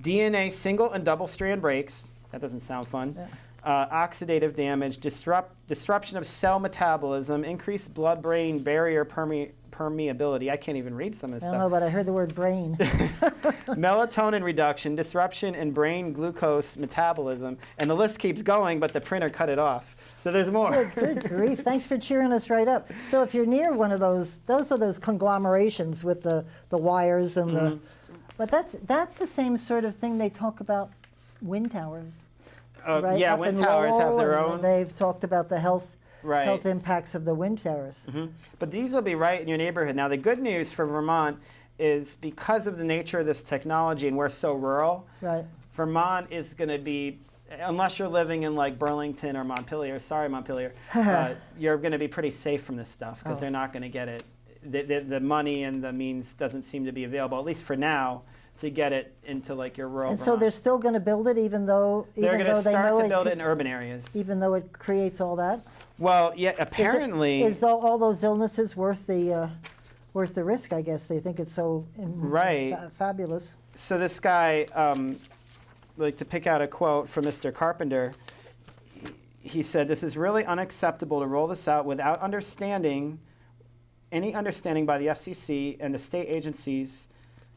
[SPEAKER 2] DNA single and double strand breaks. That doesn't sound fun. Oxidative damage, disruption of cell metabolism, increased blood-brain barrier permeability. I can't even read some of this stuff.
[SPEAKER 1] I don't know, but I heard the word brain.
[SPEAKER 2] Melatonin reduction, disruption in brain glucose metabolism, and the list keeps going, but the printer cut it off. So there's more.
[SPEAKER 1] Good grief. Thanks for cheering us right up. So if you're near one of those are those conglomerations with the wires and the... But that's the same sort of thing they talk about wind towers. Right?
[SPEAKER 2] Yeah,
[SPEAKER 1] Up
[SPEAKER 2] wind
[SPEAKER 1] in
[SPEAKER 2] towers
[SPEAKER 1] Lowell,
[SPEAKER 2] have their
[SPEAKER 1] and
[SPEAKER 2] own.
[SPEAKER 1] They've talked about the health impacts of the wind towers.
[SPEAKER 2] But these will be right in your neighborhood. Now, the good news for Vermont is because of the nature of this technology and we're so rural, Vermont is going to be, unless you're living in like Burlington or Montpelier, you're going to be pretty safe from this stuff because they're not going to get it. The money and the means doesn't seem to be available, at least for now, to get it into like your rural
[SPEAKER 1] And
[SPEAKER 2] Vermont.
[SPEAKER 1] so they're still going to build it even though
[SPEAKER 2] they're going to
[SPEAKER 1] they
[SPEAKER 2] start
[SPEAKER 1] know
[SPEAKER 2] to build it in urban areas.
[SPEAKER 1] Even though it creates all that?
[SPEAKER 2] Well, yeah, apparently.
[SPEAKER 1] Is all those illnesses worth the risk, I guess? They think it's so fabulous.
[SPEAKER 2] So this guy, like to pick out a quote from Mr. Carpenter, he said, "This is really unacceptable to roll this out without any understanding by the FCC and the state agencies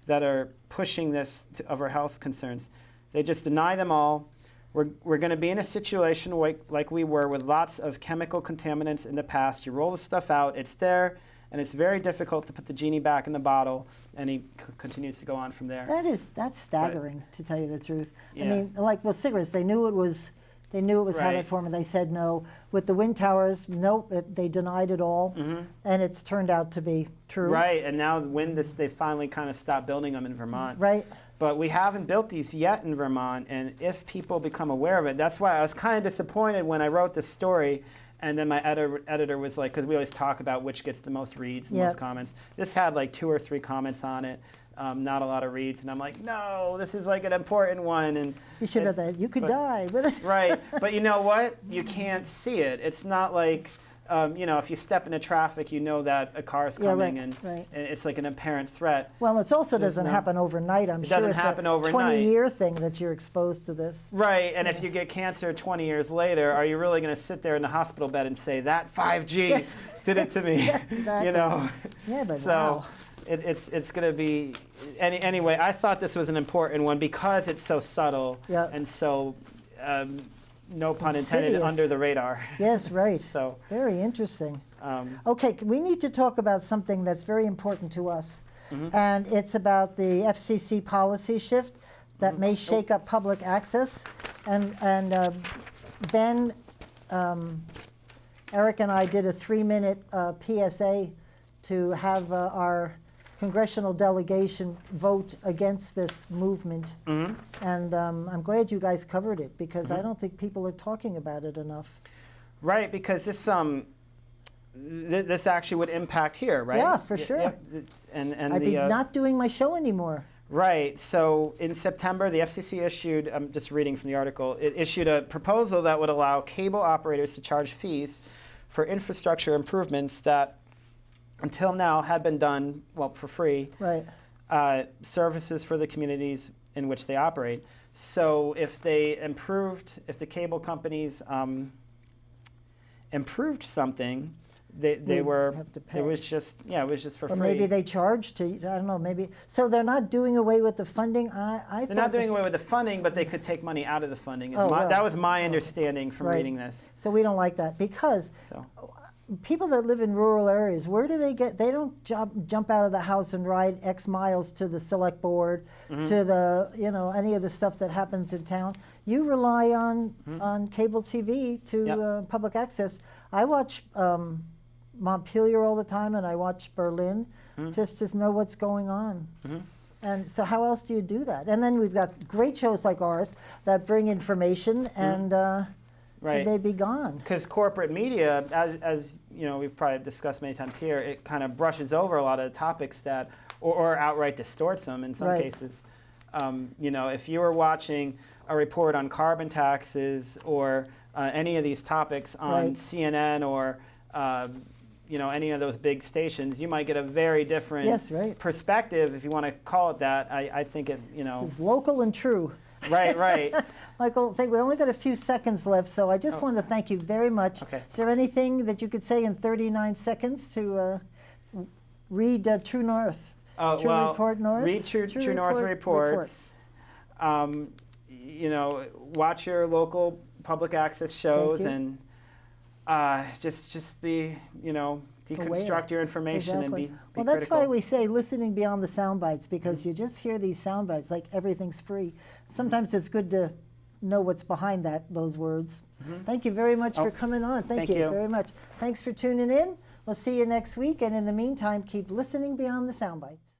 [SPEAKER 2] that are pushing this of our health concerns. They just deny them all. We're going to be in a situation like we were with lots of chemical contaminants in the past. You roll the stuff out, it's there, and it's very difficult to put the genie back in the bottle." And he continues to go on from there.
[SPEAKER 1] That's staggering, to tell you the truth. Yeah. I mean, like with cigarettes, they knew it was habit forming. They said no. With the wind towers, nope. They denied it all, and it's turned out to be true.
[SPEAKER 2] Right, and now they finally kind of stopped building them in Vermont.
[SPEAKER 1] Right.
[SPEAKER 2] But we haven't built these yet in Vermont, and if people become aware of it, that's why I was kind of disappointed when I wrote this story, and then my editor was like, because we always talk about which gets the most reads, the most comments. This had like 2 or 3 comments on it. not a lot of reads. And I'm like, no, this is like an important one. And
[SPEAKER 1] You should have that. You could die. But
[SPEAKER 2] right. But you know what? You can't see it. It's not like, if you step into traffic, you know that a car is coming, and it's like an apparent threat.
[SPEAKER 1] Well, it also doesn't happen overnight. I'm sure
[SPEAKER 2] doesn't
[SPEAKER 1] it's
[SPEAKER 2] happen
[SPEAKER 1] a
[SPEAKER 2] overnight.
[SPEAKER 1] 20-year thing that you're exposed to this.
[SPEAKER 2] Right, and if you get cancer 20 years later, are you really going to sit there in the hospital bed and say, that 5G did it to me?
[SPEAKER 1] Yeah, exactly. Yeah, but
[SPEAKER 2] so
[SPEAKER 1] wow.
[SPEAKER 2] It's going to be, anyway, I thought this was an important one because it's so subtle and so, no pun intended, under the radar.
[SPEAKER 1] Yes, right.
[SPEAKER 2] So
[SPEAKER 1] very interesting. Okay, we need to talk about something that's very important to us, and it's about the FCC policy shift that may shake up public access. And Ben, Eric and I did a 3-minute PSA to have our congressional delegation vote against this movement. And I'm glad you guys covered it, because I don't think people are talking about it enough.
[SPEAKER 2] Right, because this actually would impact here, right?
[SPEAKER 1] Yeah, for sure.
[SPEAKER 2] Yeah, and
[SPEAKER 1] I'd be not doing my show anymore.
[SPEAKER 2] Right. So in September, the FCC issued, I'm just reading from the article, it issued a proposal that would allow cable operators to charge fees for infrastructure improvements that until now had been done, well, for free, services for the communities in which they operate. So if they if the cable companies improved something, they were,
[SPEAKER 1] have to pay.
[SPEAKER 2] it was just for
[SPEAKER 1] Or
[SPEAKER 2] free.
[SPEAKER 1] maybe they charge to, I don't know, maybe. So they're not doing away with the funding?
[SPEAKER 2] They're not doing away with the funding, but they could take money out of the funding.
[SPEAKER 1] Well.
[SPEAKER 2] That was my understanding from reading this.
[SPEAKER 1] So we don't like that, because people that live in rural areas, where do they get? They don't jump out of the house and ride X miles to the select board, to the any of the stuff that happens in town. You rely on cable TV to public access. I watch Montpelier all the time, and I watch Berlin just to know what's going on. And so how else do you do that? And then we've got great shows like ours that bring information, and they'd be gone.
[SPEAKER 2] Because corporate media, as we've probably discussed many times here, it kind of brushes over a lot of the topics that, or outright distorts them in some cases. If you were watching a report on carbon taxes or any of these topics on CNN or any of those big stations, you might get a very different perspective, if you want to call it that. I think it,
[SPEAKER 1] This is local and true.
[SPEAKER 2] Right.
[SPEAKER 1] Michael, I think we only got a few seconds left, so I just want to thank you very much.
[SPEAKER 2] Okay.
[SPEAKER 1] Is there anything that you could say in 39 seconds to read True North? Report North?
[SPEAKER 2] Read True North reports. Watch your local public access shows, and just be, deconstruct your information and be
[SPEAKER 1] well, that's
[SPEAKER 2] critical.
[SPEAKER 1] why we say listening beyond the sound bites, because you just hear these sound bites like everything's free. Sometimes it's good to know what's behind those words. Thank you very much for coming on. Thank you very much. Thanks for tuning in. We'll see you next week, and in the meantime, keep listening beyond the sound bites.